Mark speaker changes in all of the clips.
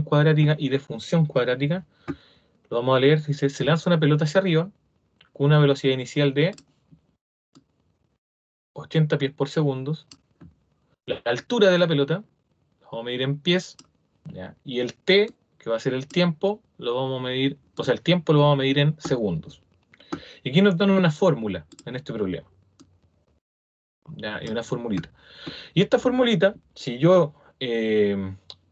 Speaker 1: cuadrática y de función cuadrática, lo vamos a leer, dice, se lanza una pelota hacia arriba con una velocidad inicial de 80 pies por segundo. La altura de la pelota, lo vamos a medir en pies, ¿ya? Y el t, que va a ser el tiempo, lo vamos a medir, o sea, el tiempo lo vamos a medir en segundos. Y aquí nos dan una fórmula en este problema. ¿Ya? Hay una formulita. Y esta formulita, si yo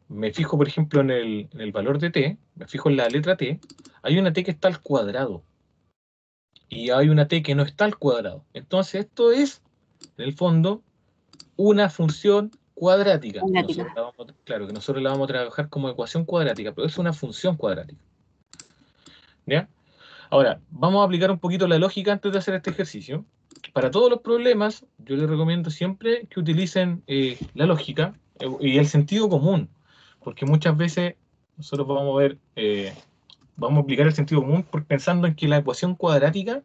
Speaker 1: me fijo, por ejemplo, en el valor de t, me fijo en la letra t, hay una t que está al cuadrado. Y hay una t que no está al cuadrado. Entonces, esto es, en el fondo, una función cuadrática.
Speaker 2: Cuadrática.
Speaker 1: Claro, que nosotros la vamos a trabajar como ecuación cuadrática, pero es una función cuadrática. ¿Ya? Ahora, vamos a aplicar un poquito la lógica antes de hacer este ejercicio. Para todos los problemas, yo les recomiendo siempre que utilicen la lógica y el sentido común, porque muchas veces nosotros vamos a ver, vamos a aplicar el sentido común pensando en que la ecuación cuadrática,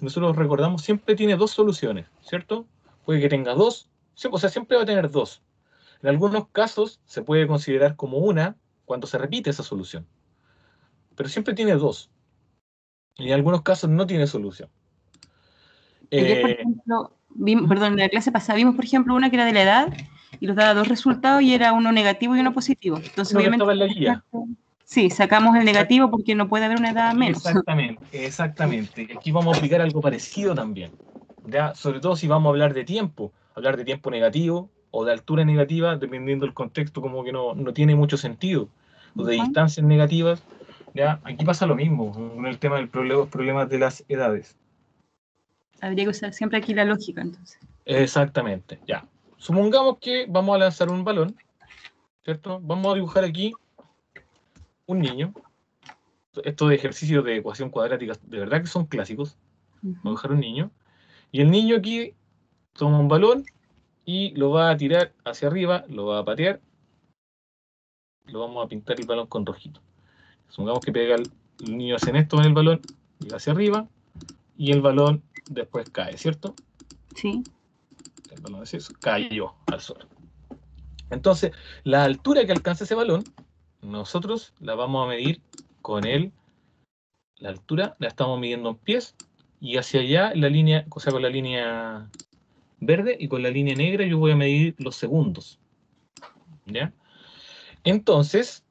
Speaker 1: nosotros recordamos, siempre tiene dos soluciones, ¿cierto? Puede que tenga dos, o sea, siempre va a tener dos. En algunos casos se puede considerar como una cuando se repite esa solución, pero siempre tiene dos. Y en algunos casos no tiene solución.
Speaker 2: Ayer, por ejemplo, perdón, en la clase pasada vimos, por ejemplo, una que era de la edad y nos daba dos resultados y era uno negativo y uno positivo. Entonces, obviamente,
Speaker 1: estaba en la guía.
Speaker 2: Sí, sacamos el negativo porque no puede haber una edad menos.
Speaker 1: Exactamente, exactamente. Aquí vamos a aplicar algo parecido también. ¿Ya? Sobre todo si vamos a hablar de tiempo negativo o de altura negativa, dependiendo del contexto, como que no tiene mucho sentido. O de distancias negativas. ¿Ya? Aquí pasa lo mismo con el tema de los problemas de las edades.
Speaker 2: Habría que usar siempre aquí la lógica, entonces.
Speaker 1: Exactamente, ya. Supongamos que vamos a lanzar un balón, ¿cierto? Vamos a dibujar aquí un niño. Estos ejercicios de ecuación cuadrática de verdad que son clásicos. Vamos a dibujar un niño. Y el niño aquí toma un balón y lo va a tirar hacia arriba, lo va a patear. Lo vamos a pintar el balón con rojito. Supongamos que pega el niño hace esto en el balón y hacia arriba. Y el balón después cae, ¿cierto?
Speaker 2: Sí.
Speaker 1: El balón es eso, cayó al suelo. Entonces, la altura que alcanza ese balón, nosotros la vamos a medir con la altura, la estamos midiendo en pies, y hacia allá, la línea, o sea, con la línea verde y con la línea negra, yo voy a medir los segundos. ¿Ya? Entonces,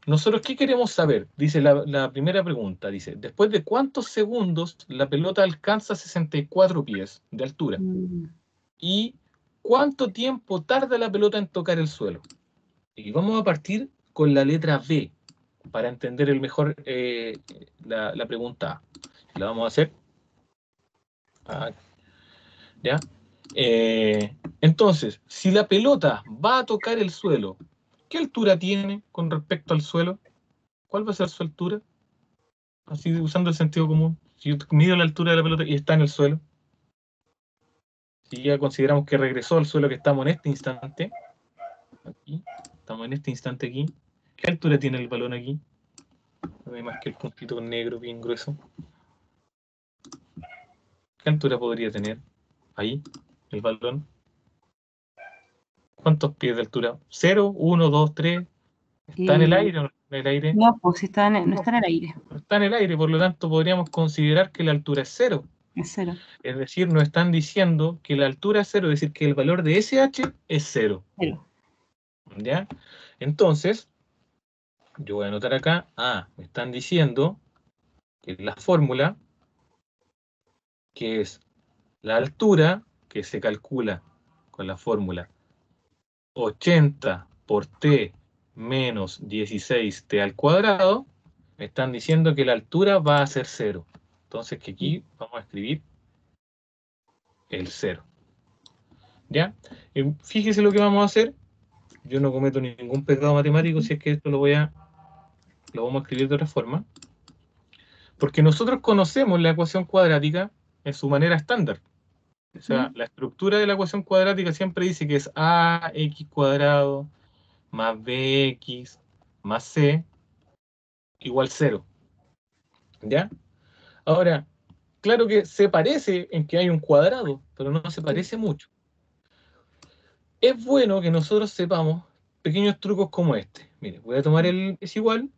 Speaker 1: nosotros, ¿qué queremos saber? Dice la primera pregunta, dice, ¿después de cuántos segundos la pelota alcanza 64 pies de altura? ¿Y cuánto tiempo tarda la pelota en tocar el suelo? Y vamos a partir con la letra B para entender mejor la pregunta A. La vamos a hacer. ¿Ya? Entonces, si la pelota va a tocar el suelo, ¿qué altura tiene con respecto al suelo? ¿Cuál va a ser su altura? Así usando el sentido común. Si yo mido la altura de la pelota y está en el suelo, si ya consideramos que regresó al suelo que estamos en este instante, aquí, estamos en este instante aquí, ¿qué altura tiene el balón aquí? No hay más que el puntito negro bien grueso. ¿Qué altura podría tener ahí el balón? ¿Cuántos pies de altura? ¿0, 1, 2, 3? ¿Está en el aire o no está en el aire?
Speaker 2: No, pues no está en el aire.
Speaker 1: No está en el aire, por lo tanto podríamos considerar que la altura es 0.
Speaker 2: Es 0.
Speaker 1: Es decir, nos están diciendo que la altura es 0, es decir, que el valor de SH es 0. ¿Ya? Entonces, yo voy a anotar acá, me están diciendo que la fórmula, que es la altura, que se calcula con la fórmula 80 por t menos 16t al cuadrado, me están diciendo que la altura va a ser 0. Entonces, que aquí vamos a escribir el 0. ¿Ya? Fíjese lo que vamos a hacer. Yo no cometo ningún pecado matemático si es que esto lo vamos a escribir de otra forma. Porque nosotros conocemos la ecuación cuadrática en su manera estándar. O sea, la estructura de la ecuación cuadrática siempre dice que es ax cuadrado más bx más c igual 0. ¿Ya? Ahora, claro que se parece en que hay un cuadrado, pero no se parece mucho. Es bueno que nosotros sepamos pequeños trucos como este. mire, voy a tomar el es igual,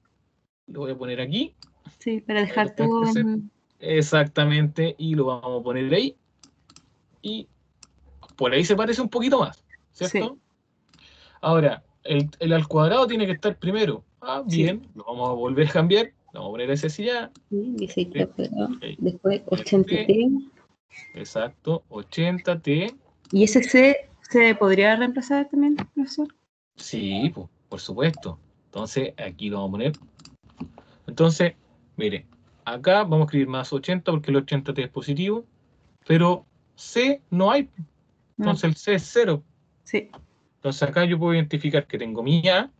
Speaker 1: lo voy a poner aquí.
Speaker 2: Sí, para dejar todo en...
Speaker 1: Exactamente, y lo vamos a poner ahí. Y por ahí se parece un poquito más, ¿cierto? Sí. Ahora, el al cuadrado tiene que estar primero. Ah, bien, sí. Lo vamos a volver a cambiar. Lo vamos a poner ese así ya.
Speaker 2: Sí, 16 al cuadrado. Después 80t.
Speaker 1: Exacto, 80t.
Speaker 2: ¿Y ese c se podría reemplazar también, profesor?
Speaker 1: Sí, pues, por supuesto. Entonces, aquí lo vamos a poner. Entonces, mire, acá vamos a escribir más 80 porque el 80t es positivo, pero C no hay. Entonces el C es 0.
Speaker 2: Sí.
Speaker 1: Entonces acá yo puedo identificar que tengo mi A,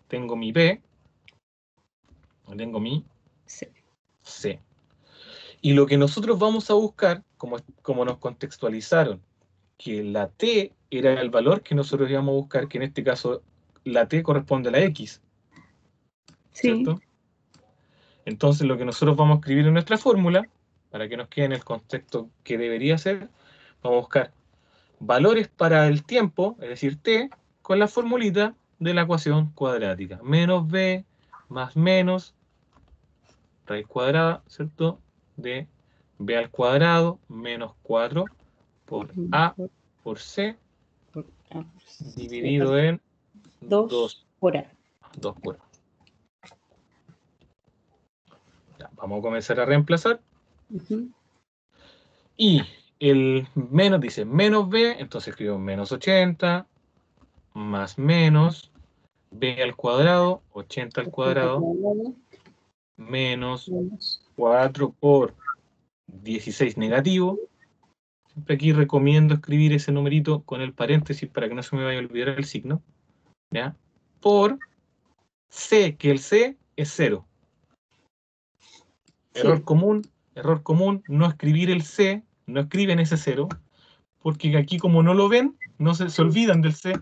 Speaker 1: tengo mi B, tengo mi C. Y lo que nosotros vamos a buscar, como nos contextualizaron, que la T era el valor que nosotros íbamos a buscar, que en este caso la T corresponde a la X. Sí. ¿Cierto? Entonces lo que nosotros vamos a escribir en nuestra fórmula, para que nos quede en el contexto que debería ser, vamos a buscar valores para el tiempo, es decir, t, con la formulita de la ecuación cuadrática. Menos b más menos raíz cuadrada, ¿cierto? De b al cuadrado menos 4 por a por c dividido en 2
Speaker 2: por a.
Speaker 1: 2 por a. Ya, vamos a comenzar a reemplazar. Y el menos dice menos b, entonces escribo menos 80 más menos b al cuadrado, 80 al cuadrado, menos 4 por 16 negativo. Siempre aquí recomiendo escribir ese numerito con el paréntesis para que no se me vaya a olvidar el signo. ¿Ya? Por C, que el C es 0. Sí. Error común, no escribir el C, no escriben ese 0, porque aquí como no lo ven, no se olvidan del C.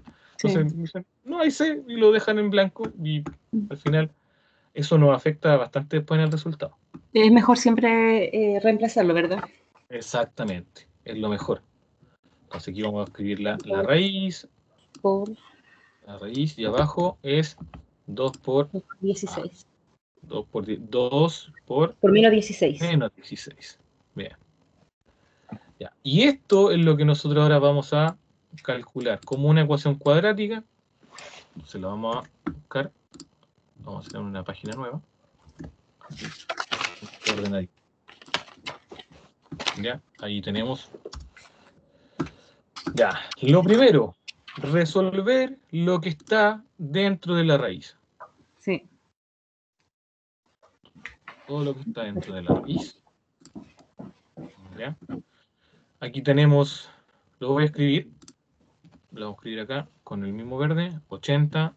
Speaker 1: Entonces dicen, no hay C, y lo dejan en blanco, y al final eso nos afecta bastante después en el resultado.
Speaker 2: Es mejor siempre reemplazarlo, ¿verdad?
Speaker 1: Exactamente, es lo mejor. Entonces aquí vamos a escribir la raíz. La raíz y abajo es 2 por
Speaker 2: 16.
Speaker 1: 2 por
Speaker 2: menos 16.
Speaker 1: Menos 16. Bien. Ya. Y esto es lo que nosotros ahora vamos a calcular como una ecuación cuadrática. Se lo vamos a buscar. Vamos a hacer una página nueva. Ordenadito. Ya, ahí tenemos. Ya, lo primero, resolver lo que está dentro de la raíz.
Speaker 2: Sí.
Speaker 1: Todo lo que está dentro de la raíz. ¿Ya? Aquí tenemos, lo voy a escribir. Lo vamos a escribir acá con el mismo verde. 80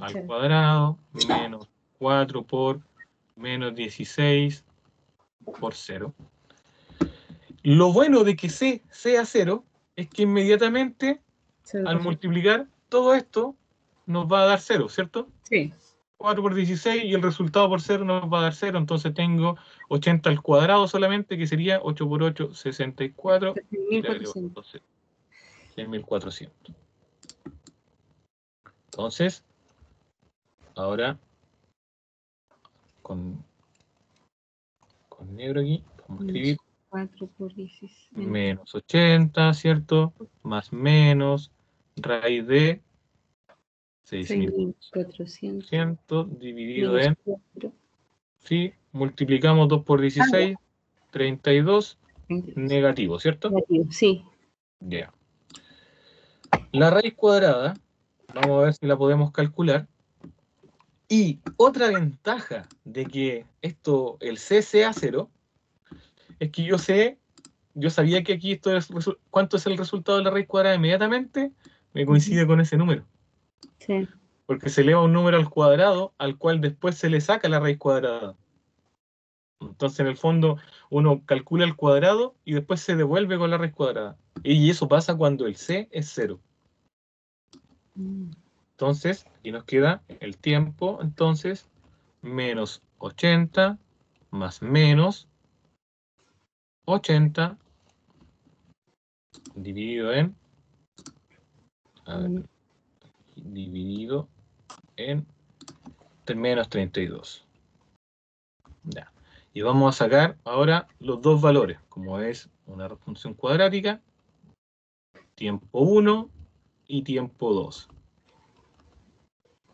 Speaker 1: al cuadrado menos 4 por menos 16 por 0. Lo bueno de que C sea 0 es que inmediatamente al multiplicar todo esto nos va a dar 0, ¿cierto?
Speaker 2: Sí.
Speaker 1: 4 por 16 y el resultado por 0 nos va a dar 0, entonces tengo 80 al cuadrado solamente, que sería 8 por 8, 64, y le agrego 6.400. Entonces, ahora con negro aquí, vamos a escribir
Speaker 2: 4 por 16.
Speaker 1: Menos 80, ¿cierto? Más menos raíz de 6.400 dividido en... Sí, multiplicamos 2 por 16, 32, negativo, ¿cierto?
Speaker 2: Negativo, sí.
Speaker 1: Ya. La raíz cuadrada, vamos a ver si la podemos calcular. Y otra ventaja de que el C sea 0, es que yo sabía que aquí cuánto es el resultado de la raíz cuadrada inmediatamente, me coincide con ese número.
Speaker 2: Sí.
Speaker 1: Porque se eleva un número al cuadrado, al cual después se le saca la raíz cuadrada. Entonces, en el fondo, uno calcula el cuadrado y después se devuelve con la raíz cuadrada. Y eso pasa cuando el C es 0. Entonces, aquí nos queda el tiempo, entonces, menos 80 más menos 80 dividido en... A ver, dividido en menos 32. Ya. Y vamos a sacar ahora los dos valores, como es una función cuadrática, tiempo 1 y tiempo 2.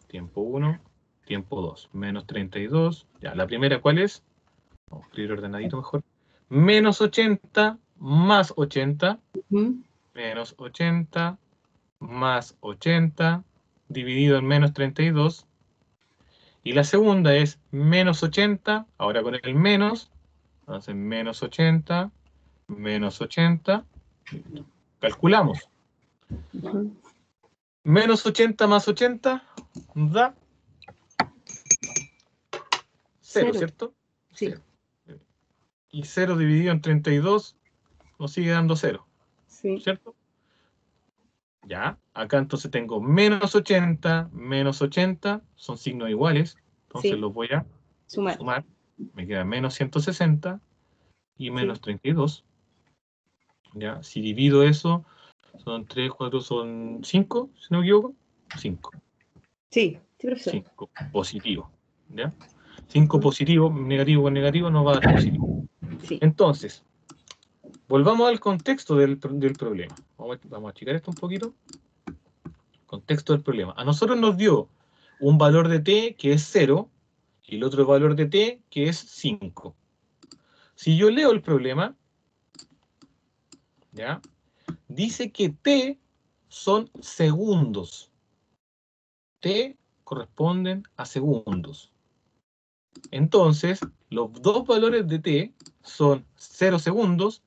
Speaker 1: Tiempo 1, tiempo 2. Menos 32. Ya, la primera, ¿cuál es? Vamos a escribir ordenadito mejor. Menos 80 más 80. Menos 80 más 80 dividido en menos 32. Y la segunda es menos 80, ahora con el menos, entonces menos 80, menos 80, calculamos. Menos 80 más 80 da 0, ¿cierto?
Speaker 2: Sí.
Speaker 1: 0. Y 0 dividido en 32 nos sigue dando 0,
Speaker 2: sí.
Speaker 1: ¿cierto? Ya, acá entonces tengo menos 80, son signos iguales, entonces
Speaker 2: Sí.
Speaker 1: los voy a
Speaker 2: Sumar.
Speaker 1: Me queda menos 160 y menos 32. ¿Ya? Si divido eso, son 3, 4, son 5, si no me equivoco. 5.
Speaker 2: Sí, profesor.
Speaker 1: 5 positivo. ¿Ya? 5 positivo, negativo con negativo nos va a dar positivo.
Speaker 2: Sí.
Speaker 1: Entonces, volvamos al contexto del problema. Vamos a achicar esto un poquito. Contexto del problema. A nosotros nos dio un valor de t que es 0 y el otro valor de t que es 5. Si yo leo el problema, ¿ya? Dice que t son segundos. T corresponden a segundos. Entonces, los dos valores de t son 0 segundos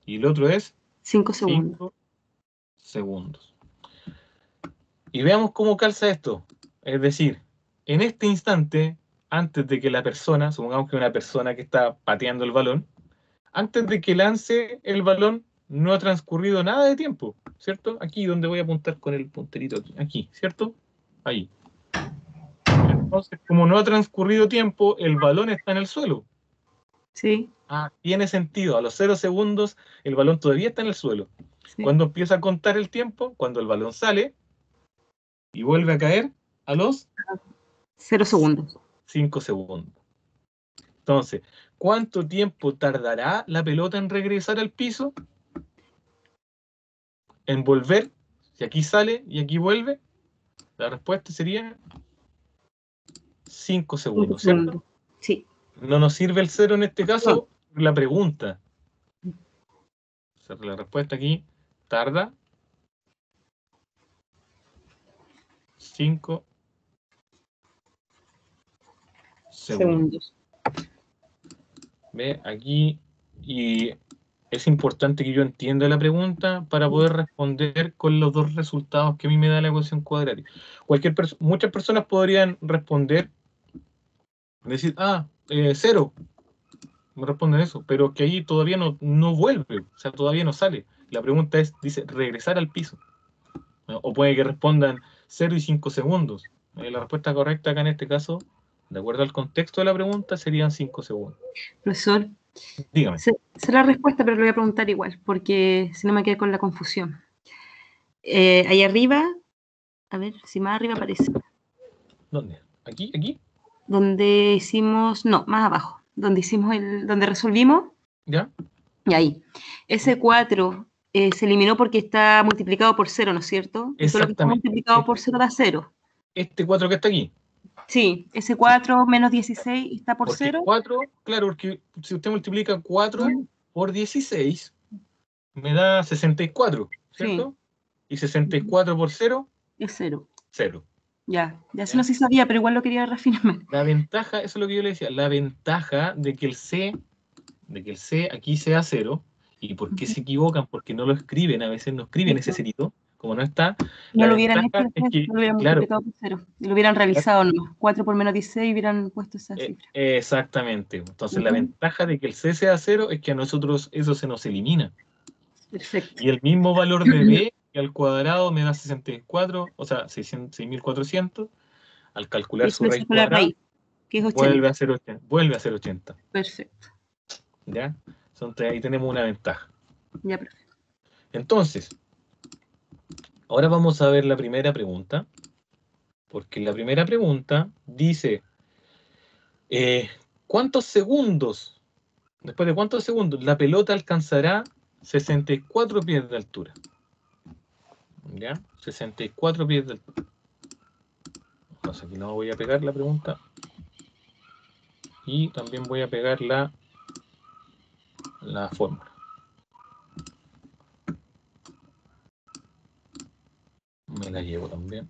Speaker 1: y el otro es
Speaker 2: 5 segundos.
Speaker 1: 5 segundos. Y veamos cómo calza esto. Es decir, en este instante, antes de que la persona, supongamos que una persona que está pateando el balón, antes de que lance el balón, no ha transcurrido nada de tiempo, ¿cierto? Aquí donde voy a apuntar con el punterito, aquí, ¿cierto? Ahí. Entonces, como no ha transcurrido tiempo, el balón está en el suelo.
Speaker 2: Sí.
Speaker 1: Ah, tiene sentido. A los 0 segundos, el balón todavía está en el suelo.
Speaker 2: Sí.
Speaker 1: Cuando empieza a contar el tiempo, cuando el balón sale y vuelve a caer a los
Speaker 2: 0 segundos.
Speaker 1: 5 segundos. Entonces, ¿cuánto tiempo tardará la pelota en regresar al piso? En volver, si aquí sale y aquí vuelve, la respuesta sería 5 segundos, ¿cierto?
Speaker 2: Sí.
Speaker 1: No nos sirve el 0 en este caso, la pregunta. O sea, la respuesta aquí tarda 5 segundos. ¿Ve? Aquí, y es importante que yo entienda la pregunta para poder responder con los dos resultados que a mí me da la ecuación cuadrática. Muchas personas podrían responder, decir, 0, me responden eso, pero que ahí todavía no vuelve, o sea, todavía no sale. La pregunta dice, regresar al piso. ¿No? O puede que respondan 0 y 5 segundos. La respuesta correcta acá en este caso, de acuerdo al contexto de la pregunta, serían 5 segundos.
Speaker 2: Profesor,
Speaker 1: dígame.
Speaker 2: Sé la respuesta, pero lo voy a preguntar igual, porque si no me quedo con la confusión. Ahí arriba, a ver si más arriba aparece.
Speaker 1: ¿Dónde? ¿Aquí? ¿Aquí?
Speaker 2: Donde hicimos, no, más abajo, donde resolvimos.
Speaker 1: ¿Ya?
Speaker 2: Y ahí. Ese 4 se eliminó porque está multiplicado por 0, ¿no es cierto? Y todo lo que está multiplicado por 0 da 0.
Speaker 1: Este 4 que está aquí.
Speaker 2: Sí, ese 4 menos 16 está por
Speaker 1: porque
Speaker 2: 0.
Speaker 1: 4, claro, porque si usted multiplica 4 por 16, me da 64, ¿cierto? Sí. Y 64 por 0
Speaker 2: es 0.
Speaker 1: 0.
Speaker 2: Ya se no sí sabía, pero igual lo quería reafirmar.
Speaker 1: La ventaja, eso es lo que yo le decía, la ventaja de que el C aquí sea 0, ¿y por qué se equivocan? Porque no lo escriben, a veces no escriben ese cerito, como no está.
Speaker 2: No lo hubieran hecho,
Speaker 1: es que,
Speaker 2: no lo hubieran multiplicado por 0, y lo hubieran revisado nomás. 4 por menos 16 y hubieran puesto esa cifra.
Speaker 1: Exactamente. Entonces, la ventaja de que el C sea 0 es que a nosotros eso se nos elimina.
Speaker 2: Perfecto.
Speaker 1: Y el mismo valor de B que al cuadrado me da 64, o sea, 6.400. Al calcular su raíz cuadrada,
Speaker 2: que es 80.
Speaker 1: Vuelve a ser 80.
Speaker 2: Perfecto.
Speaker 1: ¿Ya? Entonces, ahí tenemos una ventaja.
Speaker 2: Ya, perfecto.
Speaker 1: Entonces, Ahora vamos a ver la primera pregunta, porque la primera pregunta dice, ¿cuántos segundos, después de cuántos segundos, la pelota alcanzará 64 pies de altura? ¿Ya? 64 pies de altura. Entonces aquí no voy a pegar la pregunta. Y también voy a pegar la fórmula. Me la llevo también.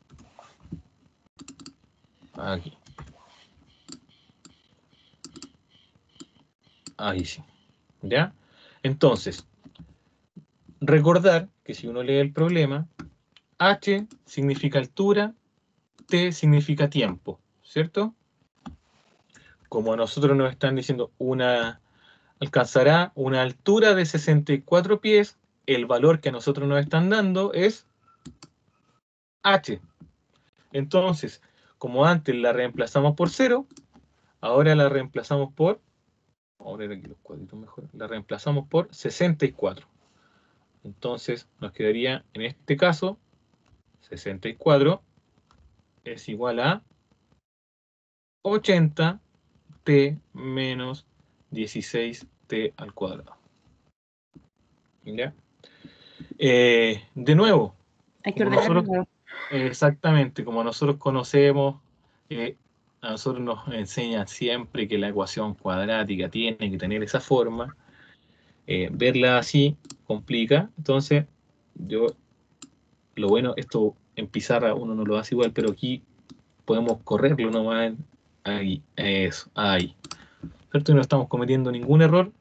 Speaker 1: Aquí. Ahí sí. ¿Ya? Entonces, recordar que si uno lee el problema, H significa altura, T significa tiempo, ¿cierto? Como a nosotros nos están diciendo alcanzará una altura de 64 pies, el valor que a nosotros nos están dando es H. Entonces, como antes la reemplazamos por 0, ahora la reemplazamos por, vamos a ver aquí los cuadritos mejor, la reemplazamos por 64. Entonces nos quedaría, en este caso, 64 es igual a 80t menos 16t al cuadrado. ¿Ya? De nuevo,
Speaker 2: hay que ordenarlo.
Speaker 1: Exactamente, como nosotros conocemos, a nosotros nos enseñan siempre que la ecuación cuadrática tiene que tener esa forma. Verla así complica. Entonces, lo bueno, esto en pizarra uno no lo hace igual, pero aquí podemos correrlo nomás ahí, eso, ahí. ¿Cierto? Y no estamos cometiendo ningún error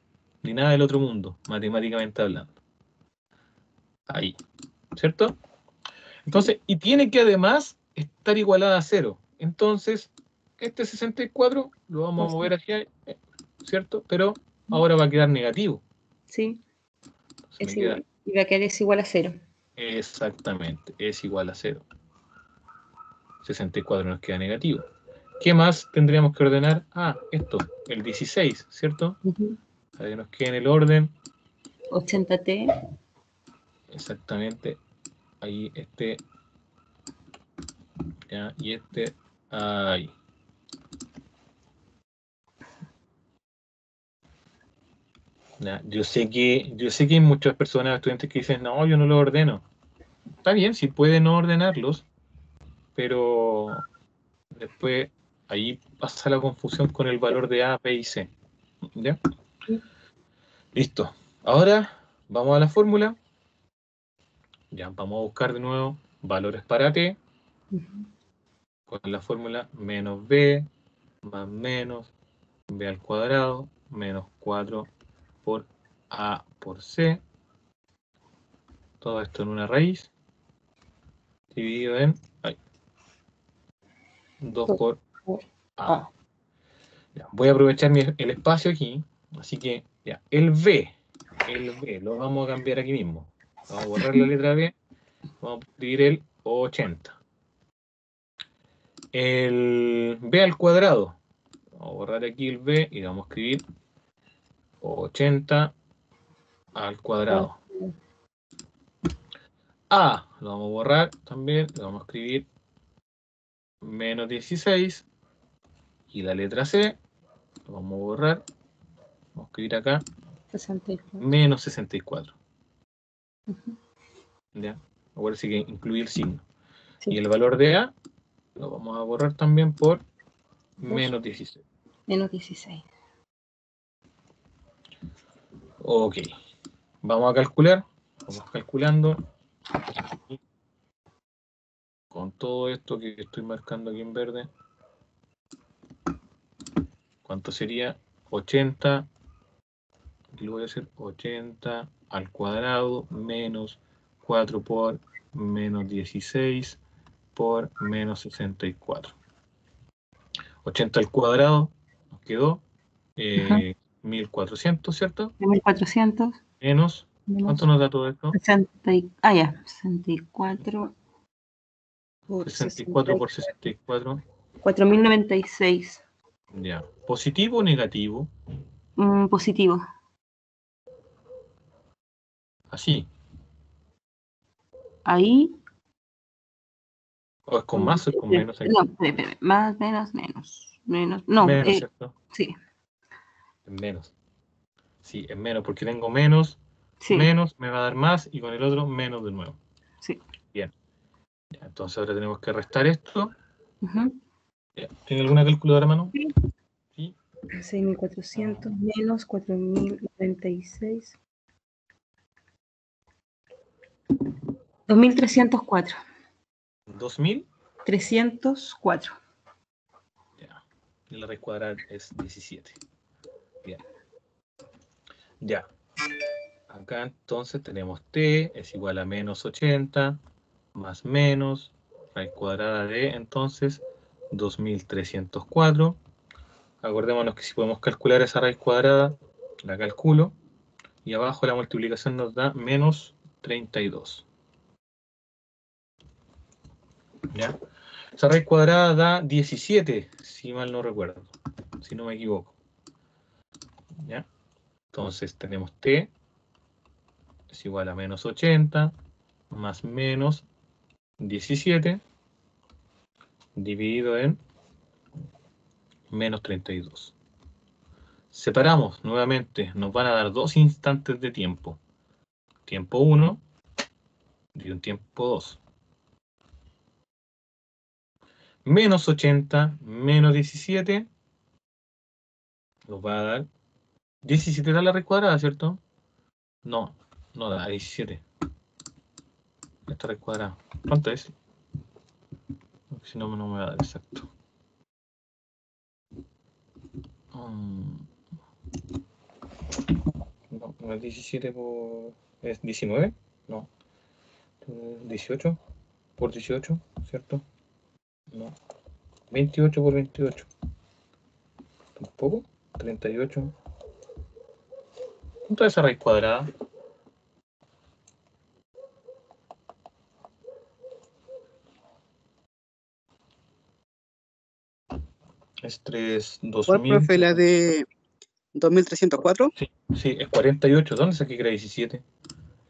Speaker 1: ni nada del otro mundo, matemáticamente hablando. Ahí, ¿cierto? Entonces, y tiene que además estar igualada a 0. Entonces, este 64 lo vamos a mover hacia, ¿cierto? Pero ahora va a quedar negativo.
Speaker 2: Sí, es igual. Y va a quedar es igual a 0.
Speaker 1: Exactamente, es igual a 0. 64 nos queda negativo. ¿Qué más tendríamos que ordenar? Esto, el 16, ¿cierto? Para que nos quede en el orden.
Speaker 2: 80t.
Speaker 1: Exactamente. Ahí ya, y ahí. Ya, yo sé que hay muchas personas, estudiantes que dicen, no, yo no lo ordeno. Está bien, si puede no ordenarlos, pero después ahí pasa la confusión con el valor de A, B y C. ¿Ya? Listo. Ahora vamos a la fórmula. Ya, vamos a buscar de nuevo valores para T. Con la fórmula menos B más menos B al cuadrado menos 4 por A por C. Todo esto en una raíz. Dividido en 2 por A. Ya, voy a aprovechar el espacio aquí. Así que ya, el B lo vamos a cambiar aquí mismo. Vamos a borrar la letra B. Vamos a escribir el 80. El B al cuadrado. Vamos a borrar aquí el B y vamos a escribir 80 al cuadrado. A lo vamos a borrar también. Lo vamos a escribir menos 16. Y la letra C lo vamos a borrar. Vamos a escribir acá
Speaker 2: 64.
Speaker 1: menos 64. ¿Ya? Acuérdense que incluye el signo. Sí. Y el valor de A lo vamos a borrar también por menos 16.
Speaker 2: Menos 16.
Speaker 1: Ok. Vamos a calcular. Vamos calculando. Con todo esto que estoy marcando aquí en verde. ¿Cuánto sería? 80. Aquí lo voy a hacer 80 al cuadrado menos 4 por menos 16 por menos 64. 80 al cuadrado nos quedó 1400, ¿cierto?
Speaker 2: 1400.
Speaker 1: Menos, ¿cuánto nos da todo esto?
Speaker 2: 64 por
Speaker 1: 64 por 64.
Speaker 2: 4096.
Speaker 1: Ya. ¿Positivo o negativo?
Speaker 2: Positivo.
Speaker 1: Así.
Speaker 2: Ahí
Speaker 1: ¿O es con más o es con menos?
Speaker 2: No, espere. Más, menos. No,
Speaker 1: Menos, ¿cierto?
Speaker 2: sí.
Speaker 1: Es menos. Sí, es menos, porque tengo menos,
Speaker 2: Sí.
Speaker 1: menos, me va a dar más, y con el otro menos de nuevo.
Speaker 2: Sí.
Speaker 1: Bien. Ya, entonces ahora tenemos que restar esto.
Speaker 2: Uh-huh.
Speaker 1: ¿Tiene alguna calculadora a mano?
Speaker 2: Sí.
Speaker 1: Sí.
Speaker 2: 6.400 menos 4.036. 2.304.
Speaker 1: ¿2000?
Speaker 2: 304.
Speaker 1: Ya. Y la raíz cuadrada es 17. Bien. Ya. Acá entonces tenemos t es igual a menos 80 más menos raíz cuadrada de entonces 2304. Acordémonos que si podemos calcular esa raíz cuadrada, la calculo, y abajo la multiplicación nos da menos 32. ¿Ya? Esa raíz cuadrada da 17, si mal no recuerdo, si no me equivoco. ¿Ya? Entonces tenemos t es igual a menos 80 más menos 17 dividido en menos 32. Separamos nuevamente, nos van a dar dos instantes de tiempo. Tiempo 1 y un tiempo 2. Menos 80 menos 17 nos va a dar 17 da la raíz cuadrada, ¿cierto? No, no da 17. Esta raíz cuadrada. ¿Cuánto es? Porque si no, no me va a dar exacto. No es 17 por... ¿Es 19? No. 18 por 18, ¿cierto? No. 28 por 28. ¿Tampoco? 38. ¿Cuánto es esa raíz cuadrada? Es 3,
Speaker 3: ¿Cuál,
Speaker 1: 2000.
Speaker 3: profe? ¿La de 2304?
Speaker 1: Sí, sí, es 48. ¿Dónde saqué que era 17?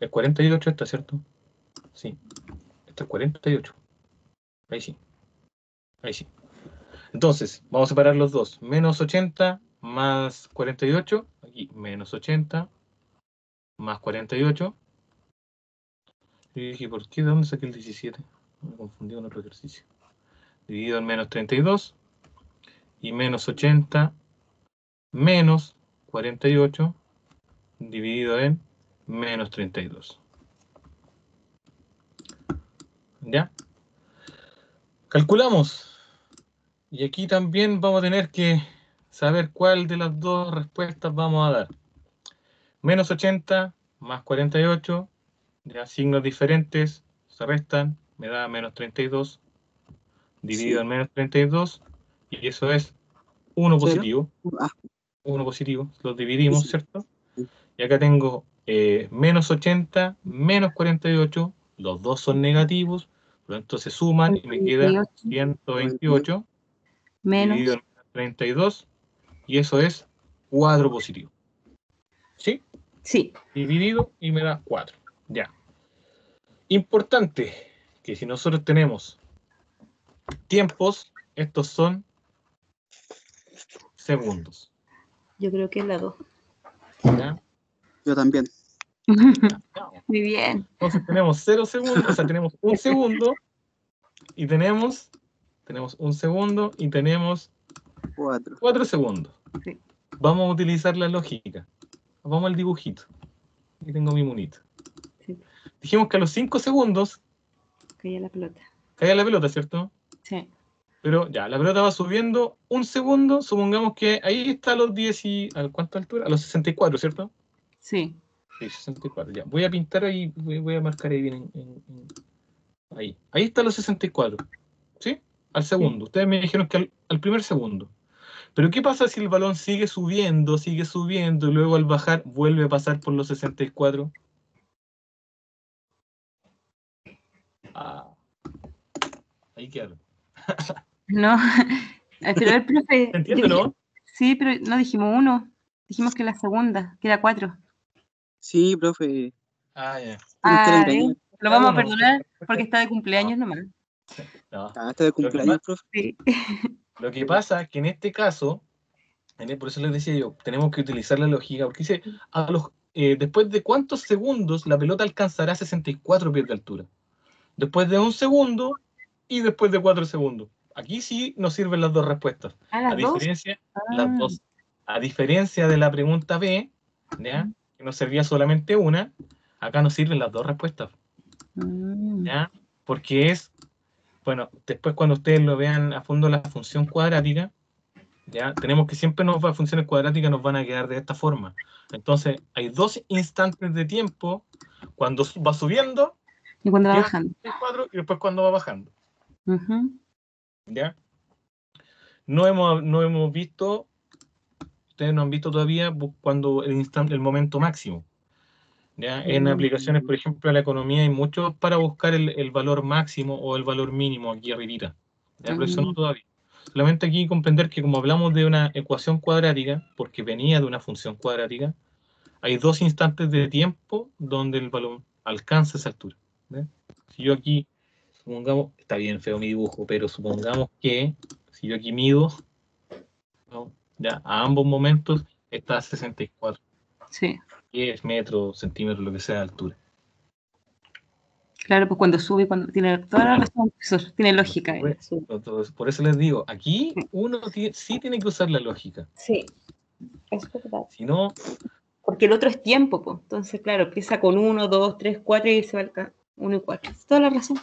Speaker 1: Es 48 esta, ¿cierto? Sí. Esta es 48. Ahí sí. Ahí sí. Entonces, vamos a separar los dos. Menos 80 más 48. Aquí, menos 80 más 48. Y dije, ¿por qué? ¿De dónde saqué el 17? Me confundí con otro ejercicio. Dividido en menos 32. Y menos 80 menos 48 dividido en menos 32. ¿Ya? Calculamos. Y aquí también vamos a tener que saber cuál de las dos respuestas vamos a dar. Menos 80 más 48, ya signos diferentes, se restan, me da menos 32, dividido en menos 32, y eso es 1
Speaker 3: ¿Cero?
Speaker 1: positivo.
Speaker 3: Ah,
Speaker 1: 1 positivo, los dividimos,
Speaker 3: sí.
Speaker 1: ¿cierto? Y acá tengo menos 80 menos 48, los dos son negativos, por lo tanto se suman y me queda 128 dividido
Speaker 2: Menos.
Speaker 1: en 32, y eso es 4 positivo. ¿Sí?
Speaker 2: Sí.
Speaker 1: Dividido y me da 4. Ya. Importante que si nosotros tenemos tiempos, estos son segundos.
Speaker 2: Yo creo que es la 2.
Speaker 1: ¿Ya?
Speaker 3: Yo también.
Speaker 2: Muy bien.
Speaker 1: Entonces tenemos 0 segundos, o sea, tenemos un segundo y tenemos un segundo y tenemos 4 segundos.
Speaker 2: Sí.
Speaker 1: Vamos a utilizar la lógica. Vamos al dibujito. Aquí tengo mi monito.
Speaker 2: Sí.
Speaker 1: Dijimos que a los 5 segundos
Speaker 2: Caía la pelota.
Speaker 1: caía la pelota, ¿cierto?
Speaker 2: Sí.
Speaker 1: Pero ya, la pelota va subiendo un segundo, supongamos que ahí está a los 10 y... ¿A cuánta altura? A los 64, ¿cierto?
Speaker 2: Sí.
Speaker 1: Sí, 64, ya. Voy a pintar ahí, voy a marcar ahí bien ahí. Ahí está a los 64, ¿sí? Al segundo.
Speaker 2: Sí.
Speaker 1: Ustedes me dijeron que al primer segundo. Pero ¿qué pasa si el balón sigue subiendo y luego al bajar vuelve a pasar por los 64? Ah, ahí quedaron.
Speaker 2: No. Pero el profe.
Speaker 1: ¿Se entiende, no?
Speaker 2: Sí, pero no dijimos 1. Dijimos que la segunda, que era 4.
Speaker 3: Sí, profe.
Speaker 1: Ah, ya.
Speaker 3: Nos quieren engañar.
Speaker 2: Lo vamos a perdonar porque está de cumpleaños nomás.
Speaker 1: No.
Speaker 3: Este de cumpleaños, profe.
Speaker 2: Sí.
Speaker 1: Lo que pasa es que en este caso, por eso les decía yo, tenemos que utilizar la lógica, porque dice, después de cuántos segundos la pelota alcanzará 64 pies de altura. Después de 1 segundo y después de 4 segundos. Aquí sí nos sirven las dos respuestas.
Speaker 2: ¿Las dos?
Speaker 1: Las dos. A diferencia de la pregunta B, ¿ya? Que nos servía solamente una, acá nos sirven las dos respuestas. ¿Ya? Porque es, bueno, después cuando ustedes lo vean a fondo la función cuadrática, ¿ya? Tenemos que siempre funciones cuadráticas nos van a quedar de esta forma. Entonces, hay dos instantes de tiempo cuando va subiendo
Speaker 2: y cuando va bajando.
Speaker 1: 4, y después cuando va bajando. ¿Ya? No hemos visto, ustedes no han visto todavía cuando el momento máximo. ¿Ya? En aplicaciones, por ejemplo, a la economía hay mucho para buscar el valor máximo o el valor mínimo aquí arribita. ¿Ya? Pero eso no todavía. Solamente aquí comprender que como hablamos de una ecuación cuadrática, porque venía de una función cuadrática, hay dos instantes de tiempo donde el balón alcanza esa altura. ¿Ya? Si yo aquí, supongamos, está bien feo mi dibujo, pero supongamos que si yo aquí mido, ¿no? Ya, a ambos momentos está a 64.
Speaker 2: Sí.
Speaker 1: 10 metros, centímetros, lo que sea de altura.
Speaker 2: Claro, pues cuando sube y cuando tiene toda la razón, profesor, tiene lógica.
Speaker 1: Por eso les digo, aquí uno sí tiene que usar la lógica.
Speaker 2: Sí, es verdad.
Speaker 1: Si no...
Speaker 2: Porque el otro es tiempo, pues. Entonces, claro, empieza con 1, 2, 3, 4 y se va al 1 y 4. Toda la razón.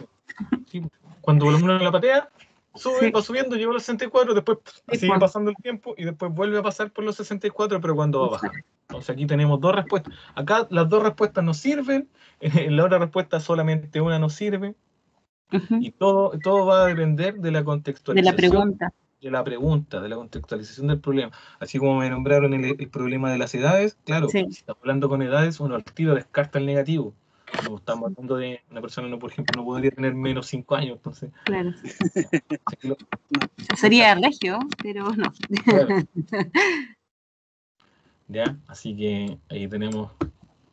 Speaker 1: Sí, cuando uno la patea, sube, va subiendo, llega a los 64, después sigue pasando el tiempo y después vuelve a pasar por los 64, pero cuando va bajando. Entonces aquí tenemos dos respuestas. Acá las dos respuestas nos sirven, en la otra respuesta solamente una nos sirve. Y todo va a depender de la contextualización. De la contextualización del problema. Así como me nombraron el problema de las edades, claro, si estamos hablando con edades, uno al tiro descarta el negativo. No estamos hablando de una persona, por ejemplo, no podría tener menos 5 años, entonces...
Speaker 2: Claro. Sería regio, pero no.
Speaker 1: Claro. ¿Ya? Así que ahí tenemos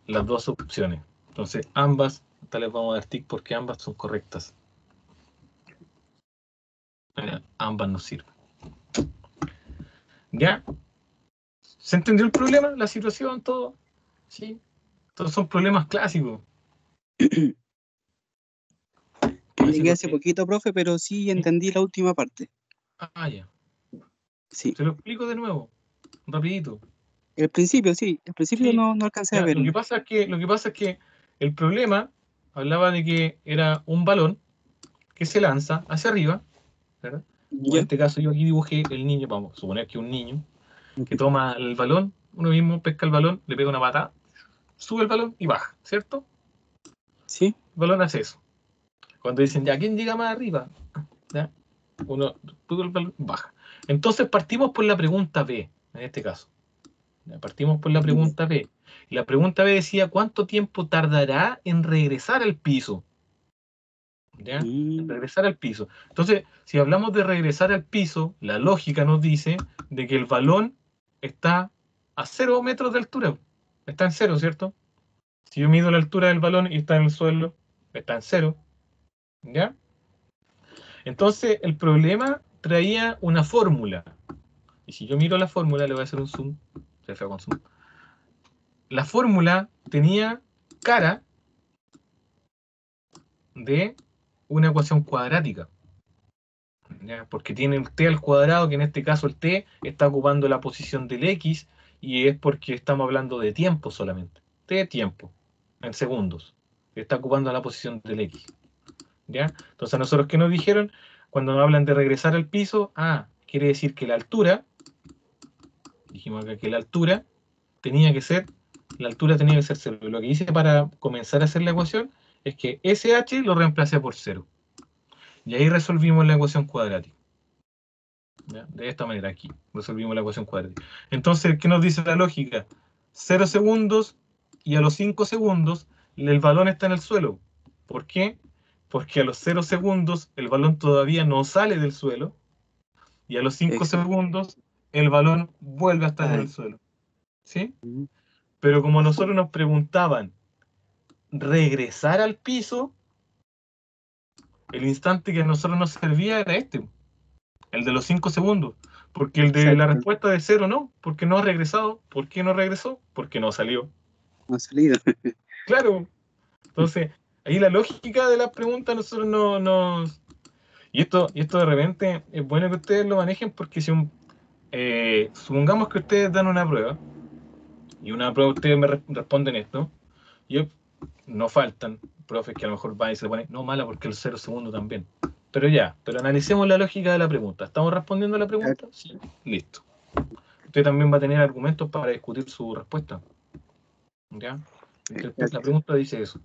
Speaker 1: las dos opciones. Entonces, ambas, les vamos a dar tic porque ambas son correctas. Ambas nos sirven. ¿Ya? ¿Se entendió el problema? ¿La situación? ¿Todo? ¿Sí? Todos son problemas clásicos.
Speaker 3: Llegué hace poquito, profe, pero sí entendí la última parte.
Speaker 1: Ya.
Speaker 3: Sí.
Speaker 1: Se lo explico de nuevo, rapidito.
Speaker 3: El principio, sí. El principio no alcancé a verlo.
Speaker 1: Lo que pasa es que el problema hablaba de que era un balón que se lanza hacia arriba, ¿verdad? En este caso yo aquí dibujé el niño, vamos a suponer que un niño que toma el balón, uno mismo pesca el balón, le pega una patada, sube el balón y baja, ¿cierto?
Speaker 3: Sí.
Speaker 1: El balón hace eso. Cuando dicen, ya, ¿quién llega más arriba? ¿Ya? Uno sube el balón, baja. Entonces partimos por la pregunta B, en este caso. ¿Ya? Partimos por la pregunta B. Y la pregunta B decía, ¿cuánto tiempo tardará en regresar al piso? ¿Ya? En regresar al piso. Entonces, si hablamos de regresar al piso, la lógica nos dice de que el balón está a 0 metros de altura. Está en 0, ¿cierto? Si yo mido la altura del balón y está en el suelo, está en 0. ¿Ya? Entonces, el problema traía una fórmula. Y si yo miro la fórmula, le voy a hacer un zoom. Se fue con zoom. La fórmula tenía cara de una ecuación cuadrática. ¿Ya? Porque tiene el t al cuadrado, que en este caso el t está ocupando la posición del x, y es porque estamos hablando de tiempo solamente. T tiempo, en segundos. Está ocupando la posición del x. ¿Ya? Entonces, a nosotros, ¿qué nos dijeron? Cuando nos hablan de regresar al piso, quiere decir que la altura, dijimos acá que la altura tenía que ser 0. Lo que hice para comenzar a hacer la ecuación es que SH lo reemplacé por 0. Y ahí resolvimos la ecuación cuadrática. ¿Ya? De esta manera aquí, resolvimos la ecuación cuadrática. Entonces, ¿qué nos dice la lógica? 0 segundos y a los 5 segundos el balón está en el suelo. ¿Por qué? Porque a los 0 segundos el balón todavía no sale del suelo y a los 5 segundos el balón vuelve a estar en el suelo. ¿Sí? Pero como nosotros nos preguntaban regresar al piso, el instante que a nosotros nos servía era este, el de los 5 segundos. Porque el de
Speaker 3: Exacto.
Speaker 1: la respuesta de 0 no, porque no ha regresado. ¿Por qué no regresó? Porque no salió.
Speaker 3: No ha salido.
Speaker 1: Claro. Entonces, ahí la lógica de las preguntas nosotros no. Y esto de repente es bueno que ustedes lo manejen porque si supongamos que ustedes dan una prueba y una prueba ustedes me responden esto, y no faltan profes que a lo mejor van y se le ponen, no, mala porque el 0 segundo también. Pero analicemos la lógica de la pregunta. ¿Estamos respondiendo a la pregunta? Sí. Listo. Usted también va a tener argumentos para discutir su respuesta. ¿Ya? Entonces, la pregunta dice eso.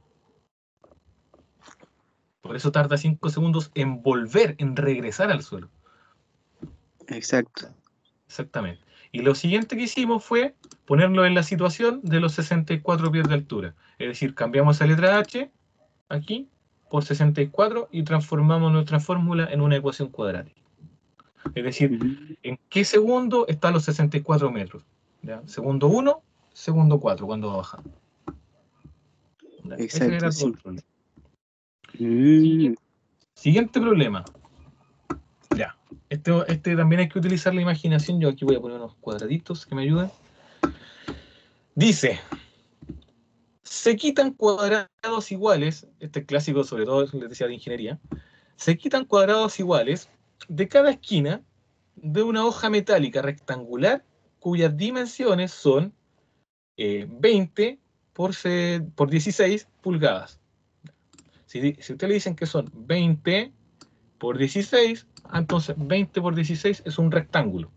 Speaker 1: Por eso tarda 5 segundos en volver, en regresar al suelo.
Speaker 3: Exacto.
Speaker 1: Exactamente. Y lo siguiente que hicimos fue ponerlo en la situación de los 64 pies de altura. Es decir, cambiamos la letra H aquí por 64 y transformamos nuestra fórmula en una ecuación cuadrática. Es decir, ¿en qué segundo están los 64 metros? ¿Ya? Segundo 1, segundo 4, cuando va bajando. Ese era todo el problema. Siguiente problema. Ya. Este también hay que utilizar la imaginación. Yo aquí voy a poner unos cuadraditos que me ayuden. Dice, se quitan cuadrados iguales, este es clásico sobre todo, les decía, de ingeniería, se quitan cuadrados iguales de cada esquina de una hoja metálica rectangular cuyas dimensiones son 20 por 16 pulgadas. Si usted le dicen que son 20 por 16, entonces 20 por 16 es un rectángulo,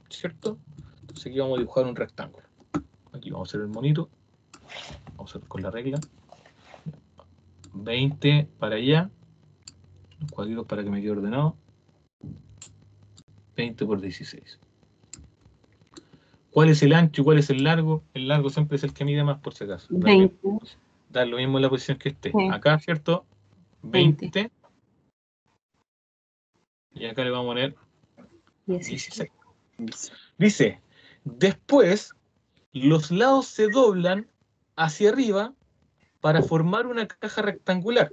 Speaker 1: ¿cierto? Entonces aquí vamos a dibujar un rectángulo. Aquí vamos a hacer el monito, vamos a hacer con la regla. 20 para allá, los cuadritos para que me quede ordenado. 20 por 16. ¿Cuál es el ancho y cuál es el largo? El largo siempre es el que mide más, por si acaso.
Speaker 2: 20.
Speaker 1: Da lo mismo en la posición que esté.
Speaker 2: Sí.
Speaker 1: Acá, ¿cierto? 20. Y acá le vamos a poner 16. Dice, después los lados se doblan hacia arriba para formar una caja rectangular.